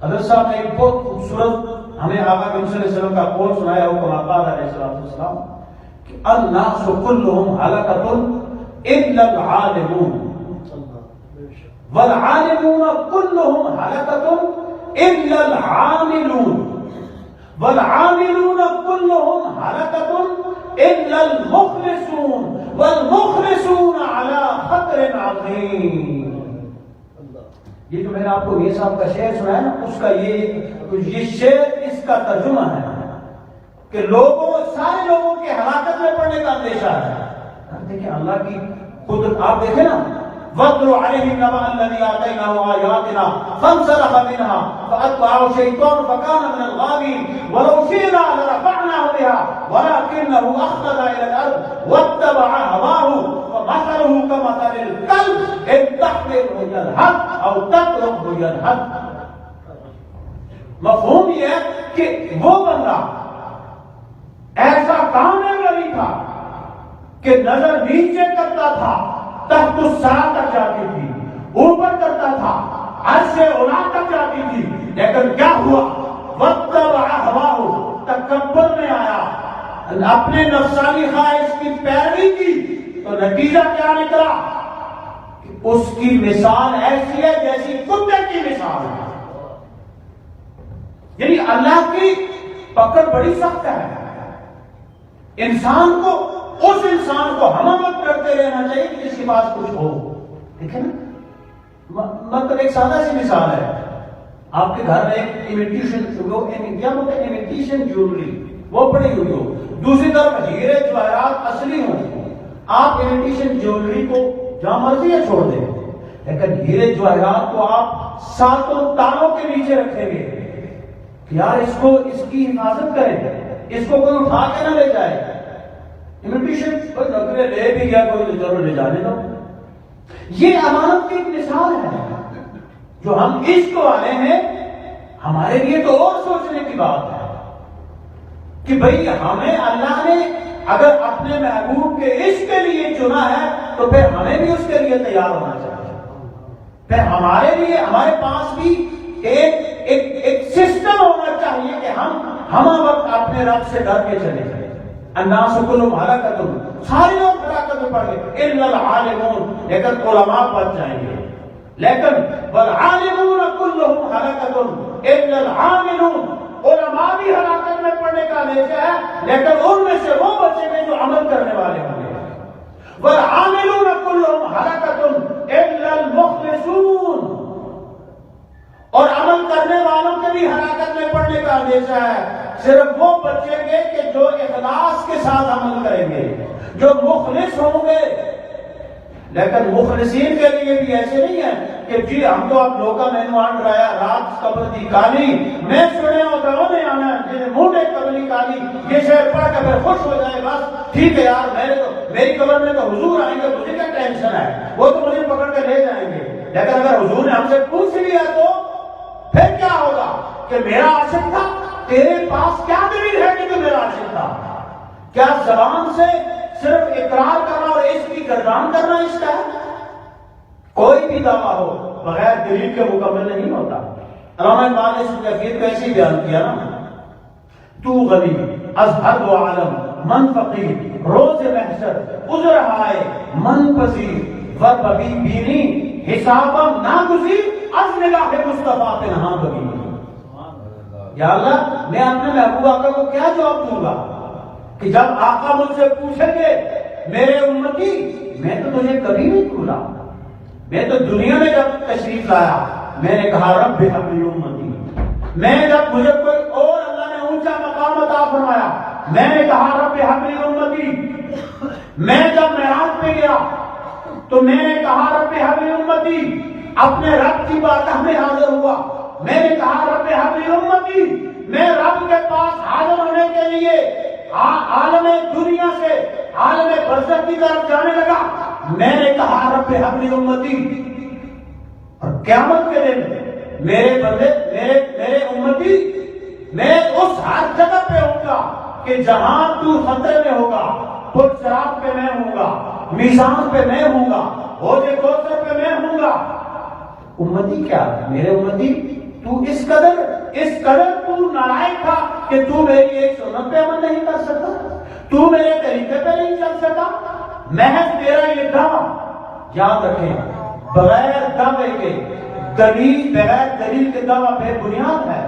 حضرت صاحب نے ایک بہت خوبصورت ہمیں آقا کریم صلی اللہ علیہ وسلم کا قول سنایا، وہ کما قال علیہ السلام کہ الناس كلهم هلكة الا العالمون والعالمون كلهم هلكة الا العاملون والعاملون كلهم هلكة الا المخلصون والمخلصون على خطر عظيم. یہ جو میں نے آپ کو یہ صاحب کا شعر سنا ہے نا، اس کا یہ شعر اس کا ترجمہ ہے کہ لوگوں، سارے لوگوں کے ہلاکت میں پڑنے کا اندیشہ ہے. دیکھیں اللہ کی قدرت، آپ دیکھیں نا، وَاتْلُ عَلَيْهِمْ نَبَأَ الَّذِي آتَيْنَاهُ آيَاتِنَا فَانْسَلَخَ مِنْهَا فَأَتْبَعَهُ الشَّيْطَانُ فَكَانَ مِنَ الْغَاوِينَ وَلَوْ شِئْنَا لَرَفَعْنَاهُ بِهَا وَلَكِنَّهُ أَخْلَدَ إِلَى الْأَرْضِ وَاتَّبَعَ هَوَاهُ فَمَثَلُهُ كَمَثَلِ الْكَلْبِ إِن تَحْمِلْهُ يَلْهَثْ أَوْ تَتْرُكْهُ يَلْهَث. مفہوم یہ ہے کہ وہ بندہ ایسا کامل ولی تھا کہ نظر نیچے کرتا تھا، تحت الثرى تک جاتی تھی، اوپر کرتا تھا، عرش اولا تک جاتی تھی. لیکن کیا ہوا؟ واتبع هواه، تکبر میں آیا، اپنے نفسانی خواہش کی پیروی کی، تو نتیجہ کیا نکلا؟ اس کی مثال ایسی ہے جیسی کتے کی مثال ہے. یعنی اللہ کی پکڑ بڑی سخت ہے. انسان کو، اس انسان کو حمامت کرتے رہنا چاہیے کہ جس کے پاس کچھ ہو. دیکھیں نا، مطلب ایک سادہ سی مثال ہے، آپ کے گھر میں ایک امیٹیشن جیولری وہ پڑی ہوئی ہو، دوسری طرف ہیرے جواہرات اصلی ہوں، آپ امیٹیشن جیولری کو جہاں مرضی ہے چھوڑ دیں، لیکن ہیرے جواہرات کو آپ ساتوں تالوں کے نیچے رکھیں گے کہ یار اس کو، اس کی حفاظت کریں، اس کو کوئی اٹھا کے نہ لے جائے. امیٹیشن کوئی نقرے لے بھی گیا، کوئی تو ضرور لے جانے دو. یہ امانت کی ایک مثال ہے. جو ہم عشق والے ہیں، ہمارے لیے تو اور سوچنے کی بات ہے کہ بھئی ہمیں اللہ نے اگر اپنے محبوب کے عشق کے لیے چنا ہے تو پھر ہمیں بھی اس کے لیے تیار ہونا چاہیے. پھر ہمارے لیے، ہمارے پاس بھی ایک سسٹم ہونا چاہیے کہ ہم وقت اپنے رب سے ڈر کے چلے جائیں. الناس کلہم ہلاکۃ، سارے لوگ ہلاکت میں پڑ گئے الا العالمون، لیکن علماء بچ جائیں گے. لیکن والعالمون کلہم ہلاکۃ الا العاملون، علماء بھی ہلاکت میں پڑنے کا اندیشہ ہے، لیکن ان میں سے وہ بچیں گے جو عمل کرنے والے ہوں گے. والعاملون کلہم ہلاکۃ الا المخلصون، اور عمل کرنے والوں کے بھی ہلاکت میں پڑنے کا اندیشہ ہے، صرف وہ بچیں گے کہ جو اخلاص کے ساتھ عمل کریں گے، جو مخلص ہوں گے. لیکن مخلصین کے لیے بھی ایسے نہیں ہے کہ جی ہم تو اب لوگا مینو آن رہا رات قبر دی کالی، میں سنے ہوتا ہوں نہیں آنا جنہیں منہ قبر کالی، یہ شعر پڑھ کے پھر خوش ہو جائے بس ٹھیک ہے یار میری قبر میں تو حضور آئیں گے، مجھے کیا ٹینشن ہے، وہ تو مجھے پکڑ کے لے جائیں گے. لیکن اگر حضور نے ہم سے پوچھ لیا تو پھر کیا ہوگا کہ میرا عاشق تھا، تیرے پاس کیا دلیل ہے کہ تو میرا عاشق تھا؟ کیا زبان سے صرف اقرار کرنا اور اس کی گردان کرنا اس کا ہے؟ کوئی بھی دعویٰ ہو بغیر دلیل کے مکمل نہیں ہوتا. علامہ اقبال نے اس کیفیت کو ایسے بیان کیا نا، تو غنی از حد و عالم من فقیر، روز محشر عذر ہائے من پذیر، ور ببی بینی حسابم ناگزیر، از نگاہ مصطفیٰ پنہاں بگی. یا اللہ میں اپنے محبوب آقا کو کیا جواب دوں گا کہ جب آقا مجھ سے پوچھیں گے میرے امتی، میں تو تجھے کبھی نہیں بھولا، میں تو دنیا میں جب تشریف لایا میں نے کہا رب ہب لی امتی، میں جب مجھے کوئی اور اللہ نے اونچا مقام عطا فرمایا میں نے کہا رب ہب لی امتی، میں جب معراج پہ گیا تو میں نے کہا رب ہب لی امتی، اپنے رب کی بارگاہ میں حاضر ہوا میں نے کہا رب ہب لی امتی، میں رب کے پاس حاضر ہونے کے لیے عالم دنیا سے عالم برزخ کی طرف جانے لگا، میں نے کہا رب ہب لی امتی. اور قیامت کے دن میرے بندے میرے امتی، میں اس ہر جگہ پہ ہوں گا کہ جہاں تو خطرے میں ہوگا، پل صراط پہ میں ہوں گا، میزان پہ میں ہوں گا، حوض کوثر پہ میں ہوں گا. امتی کیا میرے امتی، تو اس قدر تو نالائق تھا کہ تو میری ایک سنت پہ عمل نہیں کر سکتا، تو میرے طریقے پہ نہیں چل سکا. محض تیرا یہ دعویٰ، یاد رکھیں بغیر دعوے کے بغیر دلیل کے دعویٰ بے بنیاد ہے.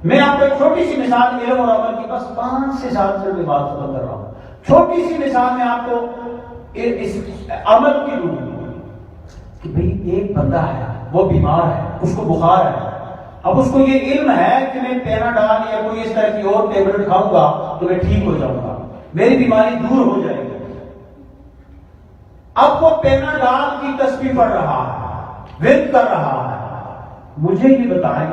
میں آپ کو ایک چھوٹی سی مثال علم اور عمل کی بس 5 سے 7 منٹ کی بات ختم کر رہا ہوں. چھوٹی سی مثال میں آپ کو اس عمل کی دوں کہ بھئی ایک بندہ ہے وہ بیمار ہے، اس کو بخار ہے، اب اس کو یہ علم ہے کہ میں پیناڈال یا کوئی اس طرح کی اور ٹیبلٹ کھاؤں گا تو میں ٹھیک ہو جاؤں گا، میری بیماری دور ہو جائے گی. اب وہ پیناڈال کی تسبیح پڑھ رہا ہے، ورد کر رہا ہے. مجھے یہ بتائیں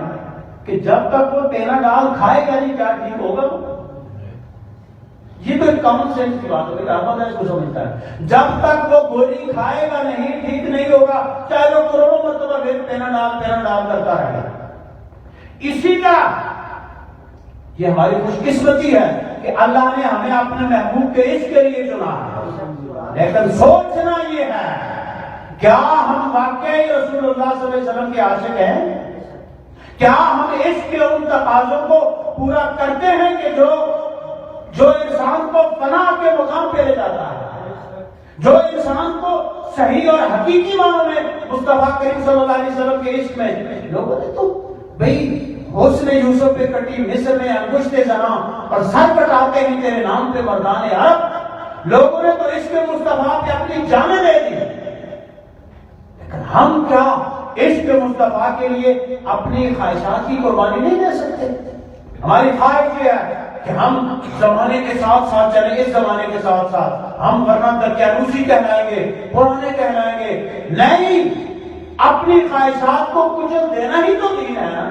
کہ جب تک وہ پیناڈال کھائے گا نہیں کیا ٹھیک ہوگا؟ یہ تو ایک کامن سینس کی بات ہوگی، آپ اس کو سمجھتا ہے. جب تک وہ گولی کھائے گا نہیں ٹھیک نہیں ہوگا، چاہے وہ کروڑوں مرتبہ پیناڈال کرتا رہے. اسی طرح یہ ہماری خوش قسمتی ہے کہ اللہ نے ہمیں اپنے محبوب کے عشق کے لیے چنا ہے. لیکن سوچنا یہ ہے کیا ہم واقعی رسول اللہ صلی اللہ علیہ وسلم کے عاشق ہیں؟ کیا ہم عشق کے ان تقاضوں کو پورا کرتے ہیں کہ جو انسان کو فنا کے مقام پہ لے جاتا ہے، جو انسان کو صحیح اور حقیقی معنوں میں مصطفیٰ کریم صلی اللہ علیہ وسلم کے عشق میں. لوگوں نے تو بھئی حسن یوسف پہ کٹی مصر میں انگشت زنا اور سر کٹاتے ہی تیرے نام پہ مردان عرب، لوگوں نے تو عشق مصطفیٰ پہ اپنی جانیں دے دی. لیکن ہم کیا عشق مصطفیٰ کے لیے اپنی خواہشات کی قربانی نہیں دے سکتے؟ ہماری خواہش یہ ہے کہ ہم زمانے کے ساتھ ساتھ چلیں، اس زمانے کے ساتھ ساتھ ہم ورنہ دقیانوسی کہلائیں گے، پرانے کہلائیں گے. نہیں، اپنی خواہشات کو کچل دینا ہی تو دین ہے نا.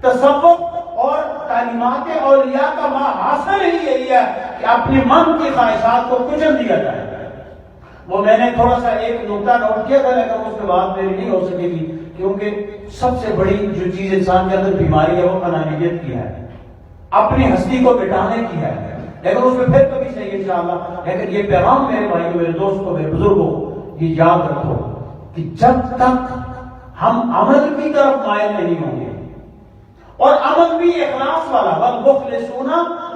تصوف اور تعلیمات اولیاء کا محاصل ہی یہی ہے کہ اپنی من کی خواہشات کو کچل دیا جائے. وہ میں نے تھوڑا سا ایک نقطہ نوٹ کیا تھا لیکن اس کے بعد میری نہیں ہو سکے گی، کیونکہ سب سے بڑی جو چیز انسان کے اندر بیماری ہے وہ انانیت کی ہے، اپنی ہستی کو مٹانے کی ہے. لیکن اس میں پھر کبھی صحیح انشاءاللہ. لیکن یہ پیغام میرے بھائیوں، میرے دوستوں، میرے بزرگوں یہ یاد رکھو کہ جب تک ہم عمل کی طرف مائل نہیں ہوں گے اور عمل بھی اخلاص والا، وَالْمُخْلِصُونَ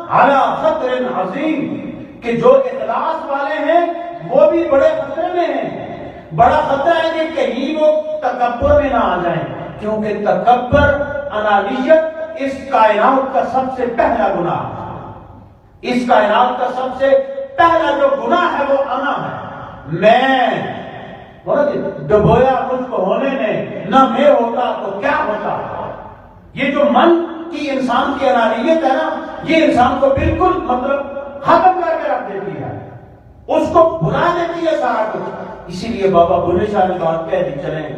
عَلَى خَطْرٍ عَظِيمٍ، کہ جو اخلاص والے ہیں وہ بھی بڑے خطرے میں ہیں. بڑا خطرہ ہے کہ کہیں وہ تکبر میں نہ آ جائیں، کیونکہ تکبر، انانیت اس کائنات کا سب سے پہلا گناہ ہے. اس کائنات کا سب سے پہلا جو گناہ ہے وہ انا ہے. میں ڈبویا مجھ کو ہونے میں، نہ میں ہوتا تو کیا ہوتا. یہ جو من کی انسان کی انانیت ہے نا، یہ انسان کو بالکل ختم کر کے رکھ دیتی ہے، اس کو بھلا دیتی ہے سارا کچھ. اسی لیے بابا بلے شاہ نے بات کہہ دی، چلیں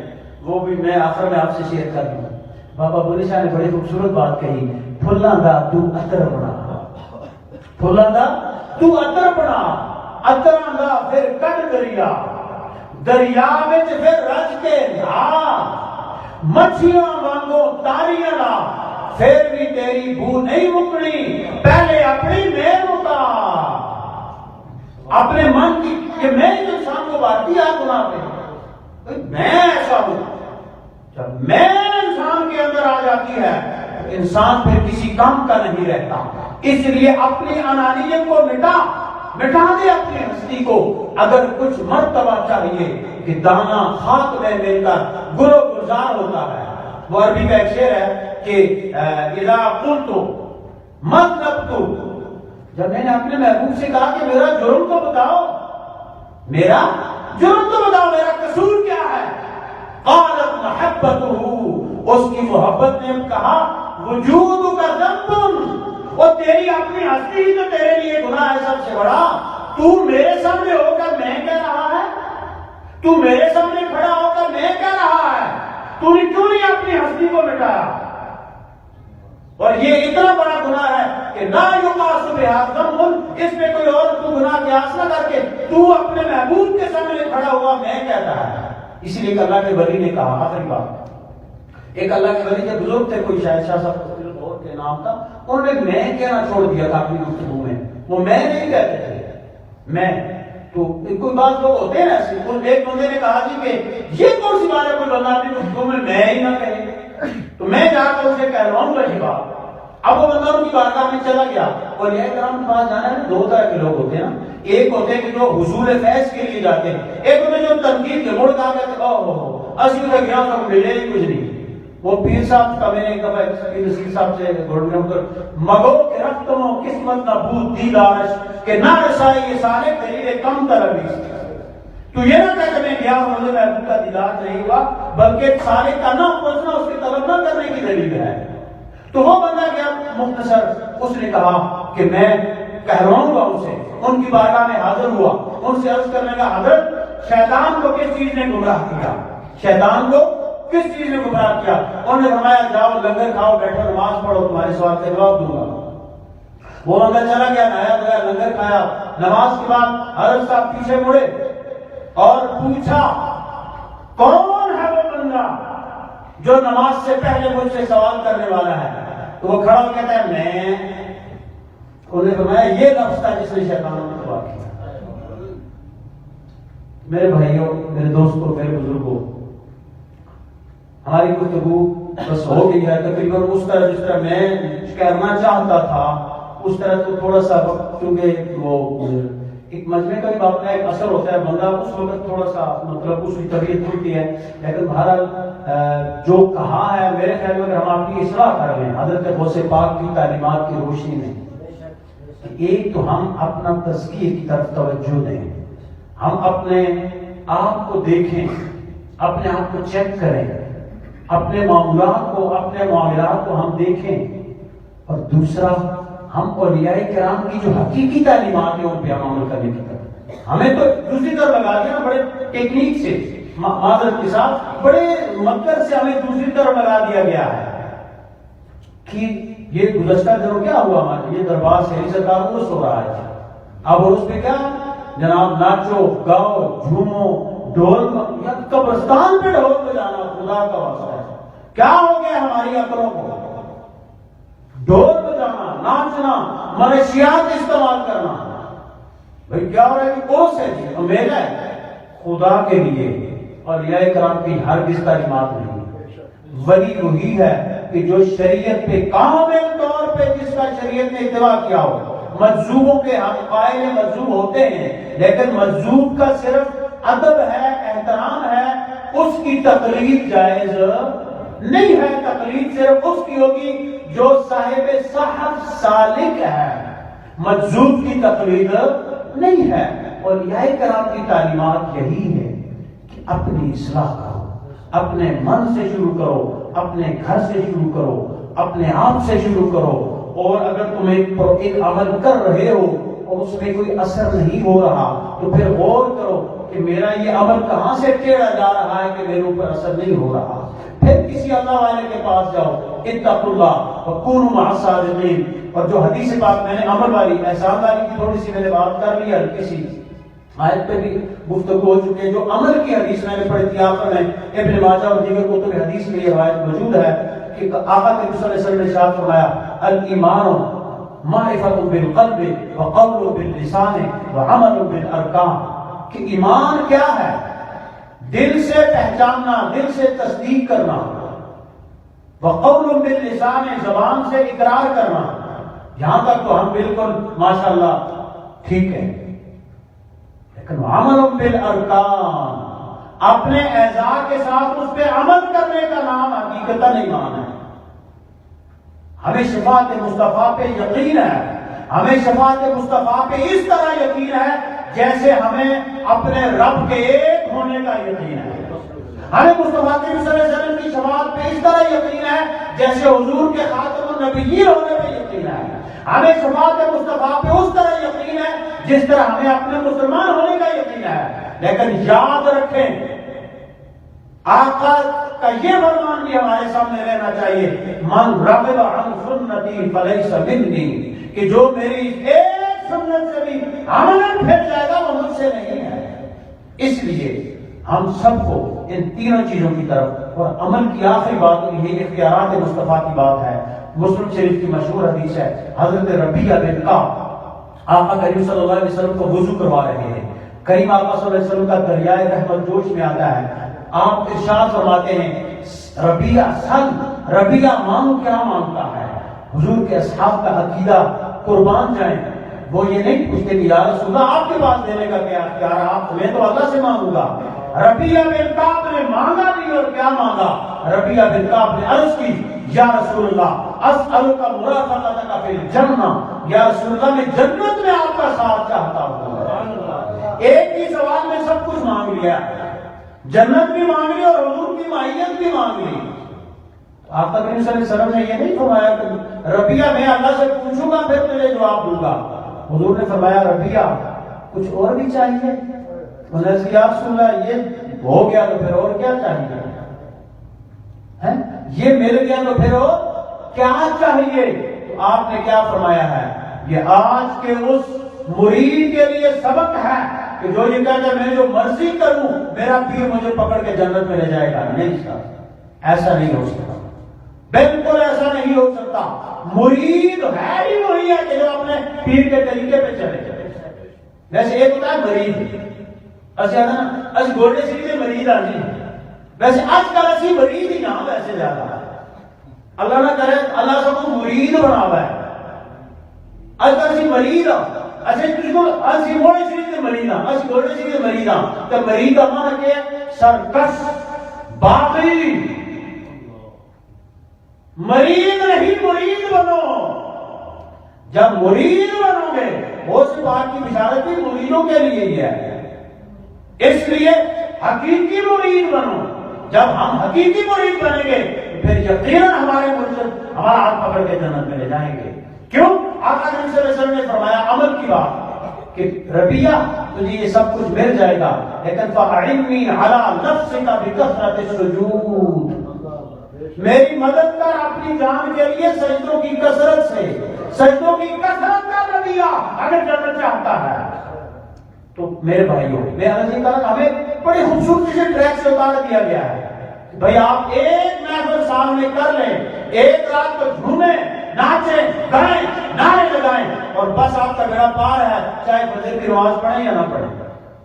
وہ بھی میں آخر میں آپ سے شیئر کر دوں. بابا بلے شاہ نے بڑی خوبصورت بات کہی، پھلاں دا تو عطر بنا، پھلاں دا تو عطر بنا، عطراں دا پھر کٹ دریا، دریا وچ پھر رج کے نہا، مچھیاں وانگو تاریاں لا، پھر بھی تیری بو نہیں مکنی، پہلے اپنی میں مکا. اپنے من کی کہ میں انسان کو باتتی ہے گناہ پہ، میں ایسا ہوں. جب میں انسان کے اندر آ جاتی ہے انسان پھر کسی کام کا نہیں رہتا. اس لیے اپنی انانیت کو مٹا دے اپنی ہستی کو. اگر کچھ مرتبہ چاہیے کہ دانا خاک میں مل کر گرو گزار ہوتا ہے. وہ عربی کا ایک شعر ہے کہ اذا قلت مذنبت، جب میں نے اپنے محبوب سے کہا کہ میرا جرم تو بتاؤ، میرا جرم تو بتاؤ، میرا قصور کیا ہے. قالت محبتہ، اس کی محبت نے کہا وجودک ذنب، اور تیری اپنی ہستی ہی تو تیرے لیے گناہ ہے سب سے بڑا. تو میرے سامنے ہو کر میں کہہ رہا ہے، تو میرے سامنے کھڑا ہو کر میں کہہ رہا ہے، تو نے کیوں نہیں اپنی ہستی کو مٹایا. اور یہ اتنا بڑا گناہ ہے کہ لا یقاس بہا ذنب، اس میں کوئی اور تو گناہ قیاس نہ کر کے تو اپنے محبوب کے سامنے کھڑا ہوا میں کہتا ہے. اسی لیے اللہ کے ولی نے کہا، آخری بات، ایک اللہ کے ولی کے بزرگ تھے، کوئی شاید شاہ صاحب کے نام تھا، انہوں نے میں کہنا چھوڑ دیا تھا اپنی گفتگو میں. وہ میں نہیں کہتے تھے، میں تو کوئی بات لوگ ہوتے ہیں نا ایسے. ایک بندے نے کہا جی کہ یہ کون سی بات ہے کوئی بندہ اپنی گفتگو میں ہی نہ کہے، تو میں جا کر اسے کہلواؤں گا یہ بات. اب وہ بندہ ان کی بارگاہ میں چلا گیا. اور یہ کرام کے پاس جانا ہے، دو طرح کے لوگ ہوتے ہیں نا. ایک ہوتے ہیں کہ جو حصول فیض کے لیے جاتے ہیں، ایک ہوتے ہیں جو تنقید کے موڑ کا کہتے ہیں اسی میں گیا تو ملے ہی کچھ نہیں. وہ پیر صاحب کا میں نے ایک دفعہ نصیر صاحب سے گھوڑنے اتر مگو کے رفتموں قسمت نہ بھوت دیدارش کہ نہ رسائی یہ سارے دلیل کم طلبی. تو یہ نہ کہہ کہ میں گیا اور مجھے محبوب کا دیدار نہیں ہوا، بلکہ سارے کا نہ پہنچنا اس کی طلب نہ کرنے کی دلیل ہے. تو وہ بندہ گیا مختصر، اس نے کہا کہ میں کہلواؤں گا ان سے. ان کی بارگاہ میں حاضر ہوا، ان سے عرض کرنے کا حضرت شیطان کو کس چیز نے گمراہ کیا، شیطان کو کس چیز نے گمراہ کیا. انہوں نے فرمایا جاؤ لنگر کھاؤ، بیٹھو نماز پڑھو، تمہارے سوال کا جواب دوں گا. وہ بندہ چلا گیا، نہایا دھویا، لنگر کھایا. نماز کے بعد حضرت صاحب پیچھے مڑے اور پوچھا کون ہے وہ بندہ جو نماز سے پہلے مجھ سے سوال کرنے والا ہے. تو وہ کھڑا ہو کہتا ہے میں. انہوں نے فرمایا یہ لفظ تھا جس نے شیطان کو تباہ کیا. میرے بھائیوں، میرے دوستوں، میرے بزرگوں، ہماری گفتگو بس ہو گئی ہے تقریباً اس طرح جس طرح میں کرنا چاہتا تھا اس طرح. تو تھوڑا سا کیونکہ وہ ایک مجمع کا بھی اپنا ایک اثر ہوتا ہے، بندہ اس وقت تھوڑا سا اس کی طبیعت کھلتی ہے. لیکن بہرحال جو کہا ہے میرے خیال میں اگر ہم اپنی اصلاح کر لیں حضرت غوث پاک کی تعلیمات کی روشنی میں، ایک تو ہم اپنا تزکیے کی طرف توجہ دیں، ہم اپنے آپ کو دیکھیں، اپنے آپ کو چیک کریں، اپنے معاملات کو ہم دیکھیں. اور دوسرا ہم اولیاء کرام کی جو حقیقی تعلیمات ہیں ان پہ عمل کرنے کی طرف. ہمیں تو دوسری طرف لگا دیا بڑے ٹیکنیک سے، معذرت کے ساتھ بڑے مکر سے ہمیں دوسری طرف لگا دیا گیا ہے کہ یہ گزشتہ دنوں کیا ہوا ہمارے یہ دربار شہری سرکار عرس ہو رہا ہے. اب عرس پہ کیا جناب ناچو گاؤ جھومو ڈھول، یا قبرستان پہ ڈھول پہ جانا خدا کا واسطہ ہے. کیا ہو گیا ہماری عقلوں کو؟ ڈھول پہ جانا، ناچنا، منشیات استعمال کرنا. بھئی کیا ہو رہا ہے کہ عرس ہے جی، میلہ ہے خدا کے لیے. اور یہ کرام کی ہرگز تعلیمات نہیں. ولی وہی ہے کہ جو شریعت پہ کامل طور پہ جس کا شریعت نے اتباع کیا ہو، مجذوبوں کے ہم قائل مجذوب ہوتے ہیں، لیکن مجذوب کا صرف ادب ہے، احترام ہے، اس کی تقلید جائز نہیں ہے۔ تقلید صرف اس کی ہوگی جو صاحب صحب سالک ہے، مجذوب کی تقلید نہیں ہے۔ اور اولیاء کرام کی تعلیمات یہی ہے کہ اپنی اصلاح کرو، اپنے من سے شروع کرو، اپنے گھر سے شروع کرو، اپنے آپ سے شروع کرو، اور اگر تم ایک عمل کر رہے ہو اور اس میں کوئی اثر نہیں ہو رہا تو پھر غور کرو کہ میرا یہ عمل کہاں سے ٹیڑھا جا رہا ہے کہ میرے اوپر اثر نہیں ہو رہا۔ پھر کسی اللہ والے کے پاس جاؤ، اتقوا اللہ وکونوا مع الصادقین۔ اور جو حدیث پاک میں نے عمل والی احسان والی کی تھوڑی سی میں نے بات کر لی، ہلکی سی آیت پہ بھی گفتگو ہو چکی ہے۔ جو عمل کی حدیث میں نے پڑھی تھی آخر میں ابن ماجہ اور دیگر کتب حدیث میں یہ روایت موجود ہے کہ آقا کے صلی اللہ علیہ وسلم نے ارشاد فرمایا الایمان معرفۃ بالقلب وقول باللسان وعمل بالارکان، کہ ایمان کیا ہے؟ دل سے پہچاننا، دل سے تصدیق کرنا، وقول باللسان، زبان سے اقرار کرنا۔ یہاں تک تو ہم بالکل ماشاءاللہ ٹھیک ہے، لیکن عمل بالارکان، اپنے اعضاء کے ساتھ اس پہ عمل کرنے کا نام حقیقتاً ایمان ہے۔ ہمیں شفاعت مصطفیٰ پہ یقین ہے، ہمیں شفاعت مصطفیٰ پہ اس طرح یقین ہے جیسے ہمیں اپنے رب کے ایک ہونے کا یقین ہے۔ ہمیں مصطفیٰ کریم صلی اللہ علیہ وسلم کی شفاعت پہ اس طرح یقین ہے جیسے حضور کے خاتم النبیین ہونے پہ یقین ہے۔ ہمیں شفاعت مصطفیٰ پہ اس طرح یقین ہے جس طرح ہمیں اپنے مسلمان ہونے کا یقین ہے۔ لیکن یاد رکھیں، آقا کا یہ فرمان بھی ہمارے سامنے رہنا چاہیے، من رغب عن سنتی فلیس منی، کہ جو میری ایک سنت سے بھی عملاً پھر جائے گا وہ مجھ سے نہیں ہے۔ اس لیے ہم سب کو ان تینوں چیزوں کی طرف، اور عمل کی آخری بات یہ اختیارات مصطفیٰ کی بات ہے۔ مسلم شریف کی مشہور حدیث ہے، حضرت ربیعہ بن کعب آقا کریم صلی اللہ علیہ وسلم کو وضو کروا رہے ہیں، کریم آقا صلی اللہ علیہ وسلم کا دریائے رحمت جوش میں آتا ہے۔ آپ ارشاد فرماتے ہیں ربیعہ سن، ربیعہ مانگ کیا مانگتا ہے؟ حضور کے اصحاب کا عقیدہ قربان جائیں، وہ یہ نہیں پوچھتے کہ یا رسول اللہ آپ کے پاس دینے کا کیا اختیار ہے، آپ میں تو اللہ سے مانگوں گا۔ ربیعہ بن کعب نے مانگا بھی، اور کیا مانگا؟ ربیعہ بن کعب نے عرض کی یا رسول اللہ اسألک مرافقتک فی الجنہ، یا رسول اللہ میں جنت میں آپ کا ساتھ چاہتا ہوں۔ ایک ہی سوال میں سب کچھ مانگ لیا، جنت بھی مانگ لی اور حضور کی معیت بھی مانگ لی۔ آقا کریم صلی اللہ علیہ وسلم نے یہ نہیں فرمایا کہ ربیعہ میں اللہ سے پوچھوں گا پھر تجھے جواب دوں گا۔ حضور نے فرمایا ربیعہ کچھ اور بھی چاہیے؟ انہوں نے کہا یا رسول اللہ یہ ہو گیا تو پھر اور کیا چاہیے؟ یہ مل گیا تو پھر اور کیا چاہیے؟ تو آپ نے کیا فرمایا ہے؟ یہ آج کے اس مرید کے لیے سبق ہے کہ جو یہ کہتا ہے میں جو مرضی کروں میرا پیر مجھے پکڑ کے جنت میں لے جائے گا، نہیں سر، ایسا نہیں ہو سکتا، بالکل ایسا نہیں ہو سکتا۔ مرید ہے ہی وہی ہے کہ جو اپنے پیر کے طریقے پہ چلے۔ ویسے ایک ہوتا ہے مرید، اسی گوڑے سی میں مرید آ جی، ویسے آج کل اسی مرید ہی نہ ویسے زیادہ اللہ نہ کرے اللہ سب کو مرید بنا ہوا ہے۔ آج کل اسی مرید اسی تجھ کو اسی گوڑے سی میں مرید اسی گوڑے سی میں مرید تو مرید مانا کہ سرکش باقی، مرید نہیں مرید بنو۔ جب مرید بنو گے وہ سی بات کی بشارت بھی مریدوں کے لیے ہی ہے، اس لیے حقیقی مرید بنو۔ جب ہم حقیقی مرید بنیں گے پھر یقیناً ہمارے مرشد ہمارا ہاتھ پکڑ کے جنت میں لے جائیں گے۔ کیوں؟ آقا صلی اللہ علیہ وسلم نے فرمایا عمل کی بات کہ ربیعہ تجھے یہ سب کچھ مل جائے گا، لیکن فَأَعِنِّي عَلَىٰ نَفْسِكَ بِكَثْرَةِ السُّجُودِ، میری مدد کر اپنی جان کے لیے سجدوں کی کثرت سے، سجدوں کی کثرت کا ربیعہ اگر جنت چاہتا ہے تو میرے بھائیوں میں عرض یہ کرا ہمیں بڑی خوبصورتی سے ٹریک سے اتار دیا گیا ہے۔ بھائی آپ ایک محفل سامنے کر لیں، ایک رات کو جھومیں، ناچیں، گائیں، نعرے لگائیں اور بس آپ کا بیڑا پار ہے، چاہے فجر کی نماز پڑھیں یا نہ پڑھیں۔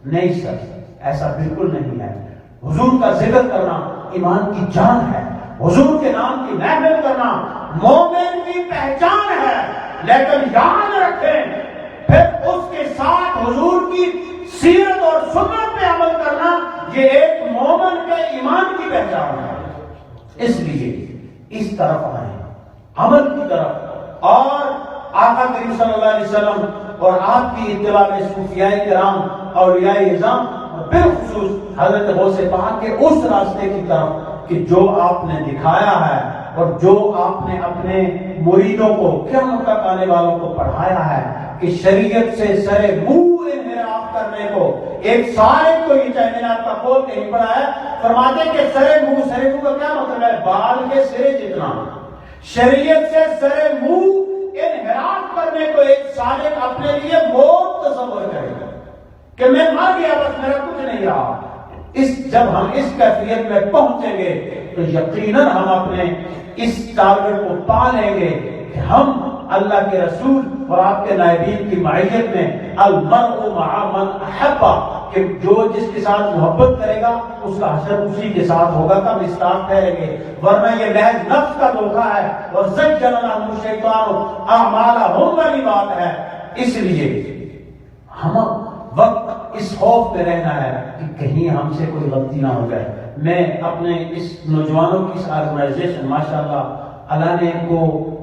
نہیں سر، ایسا بالکل نہیں ہے۔ حضور کا ذکر کرنا ایمان کی جان ہے، حضور کے نام کی محفل کرنا مومن کی پہچان ہے۔ لیکن یاد رکھیں پھر اس کے ساتھ حضور کی سیرت اور سنت پہ عمل کرنا یہ ایک مومن کے ایمان کی پہچان ہے۔ اس لیے اس طرف آئیں، عمل کی طرف، اور آقا کریم صلی اللہ علیہ وسلم اور آپ کی اتباع میں صوفیاء کرام، اولیاء اعظام، اور بالخصوص حضرت غوث پاک کے اس راستے کی طرف کہ جو آپ نے دکھایا ہے اور جو آپ نے اپنے مریدوں کو، قیامت تک آنے والوں کو پڑھایا ہے کہ شریعت سے سر منہ انحراف کرنے کو، ایک سالک کو یہ چاہیے آپ کا کھول کے نہیں پڑھا ہے، فرماتے کہ سر منہ کا کیا مطلب ہے؟ بال کے سرے جتنا۔ شریعت سے سر منہ انحراف کرنے کو ایک سالک اپنے لیے موت تصور کرے گا کہ میں مر گیا، بس میرا کچھ نہیں رہا۔ جب ہم اس کیفیت میں پہنچیں گے تو یقیناً ہم اپنے اس ٹارگٹ کو پا لیں گے کہ ہم اللہ کے رسول اور آپ کے نائبین کی معیت میں المرء مع من احب، کہ جو جس کے ساتھ محبت کرے گا اس کا حشر اسی کے ساتھ ہوگا، کا مصداق ٹھہریں گے، ورنہ یہ محض نفس کا دھوکہ ہے اور زین لهم الشیطان اعمالهم والی بات ہے۔ اس لیے ہم وقت اس خوف میں رہنا ہے کہ کہیں ہم سے کوئی غلطی نہ ہو جائے۔ میں اپنے اس نوجوانوں کی اس آرگنائزیشن، ماشاءاللہ اللہ نے ان کو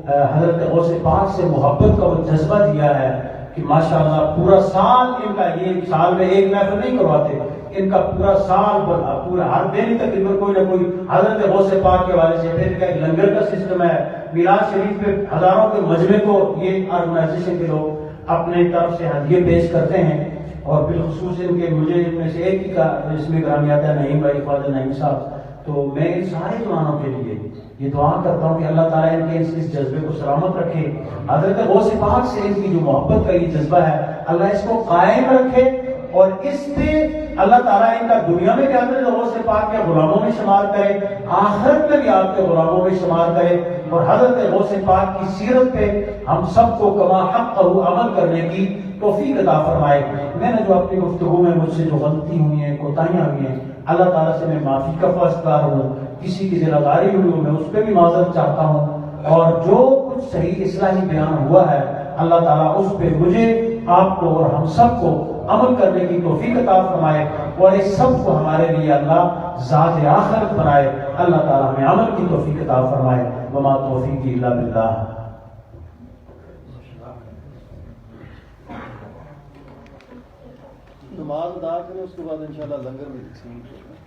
حضرت غوث پاک سے محبت کا وہ جذبہ دیا ہے کہ ماشاءاللہ پورا سال ان کا، یہ سال میں ایک محفل نہیں کرواتے، ان کا پورا سال پورا ہر دن تقریباً کوئی نہ کوئی حضرت غوث پاک کے حوالے سے، پھر کا ایک لنگر کا سسٹم ہے، میلاد شریف پہ ہزاروں کے مجمع کو یہ آرگنائزیشن کے لوگ اپنے طرف سے ہدیے پیش کرتے ہیں، اور بالخصوص ان کے مجھے ان میں سے ایک ہی کا اس میں گرامی آتا ہے نعیم بھائی، خواجہ نعیم صاحب، تو میں ان سارے جوانوں کے لیے یہ دعا کرتا ہوں کہ اللہ تعالیٰ ان کے اس جذبے کو سلامت رکھے، حضرت غوث پاک سے ان کی جو محبت کا یہ جذبہ ہے اللہ اس کو قائم رکھے، اور اس پہ اللہ تعالیٰ ان کا دنیا میں بھی حضرت غوث پاک کے غلاموں میں شمار کرے، آخرت میں بھی آپ کے غلاموں میں شمار کرے، اور حضرت غوث پاک کی سیرت پہ ہم سب کو کما حق عمل کرنے کی توفیق عطا فرمائے۔ میں نے جو اپنی گفتگو میں مجھ سے جو غلطی ہوئی ہیں، کوتاہیاں ہوئی ہیں، اللہ تعالیٰ سے میں معافی کا خواستگار ہوں، کسی کی ذمہ ہوئی ہوں میں اس پہ بھی معذرت چاہتا ہوں، اور جو کچھ صحیح اصلاحی بیان ہوا ہے اللہ تعالیٰ اس پہ مجھے، آپ کو اور ہم سب کو عمل کرنے کی توفیق عطا فرمائے، اور اس سب کو ہمارے لیے اللہ ذات آخرت بنائے۔ اللہ تعالیٰ ہمیں عمل کی توفیق عطا فرمائے۔ وما توفیقی الا باللہ۔ نماز ادا کریں، اس کے بعد انشاءاللہ لنگر میں تقسیم ہوگا۔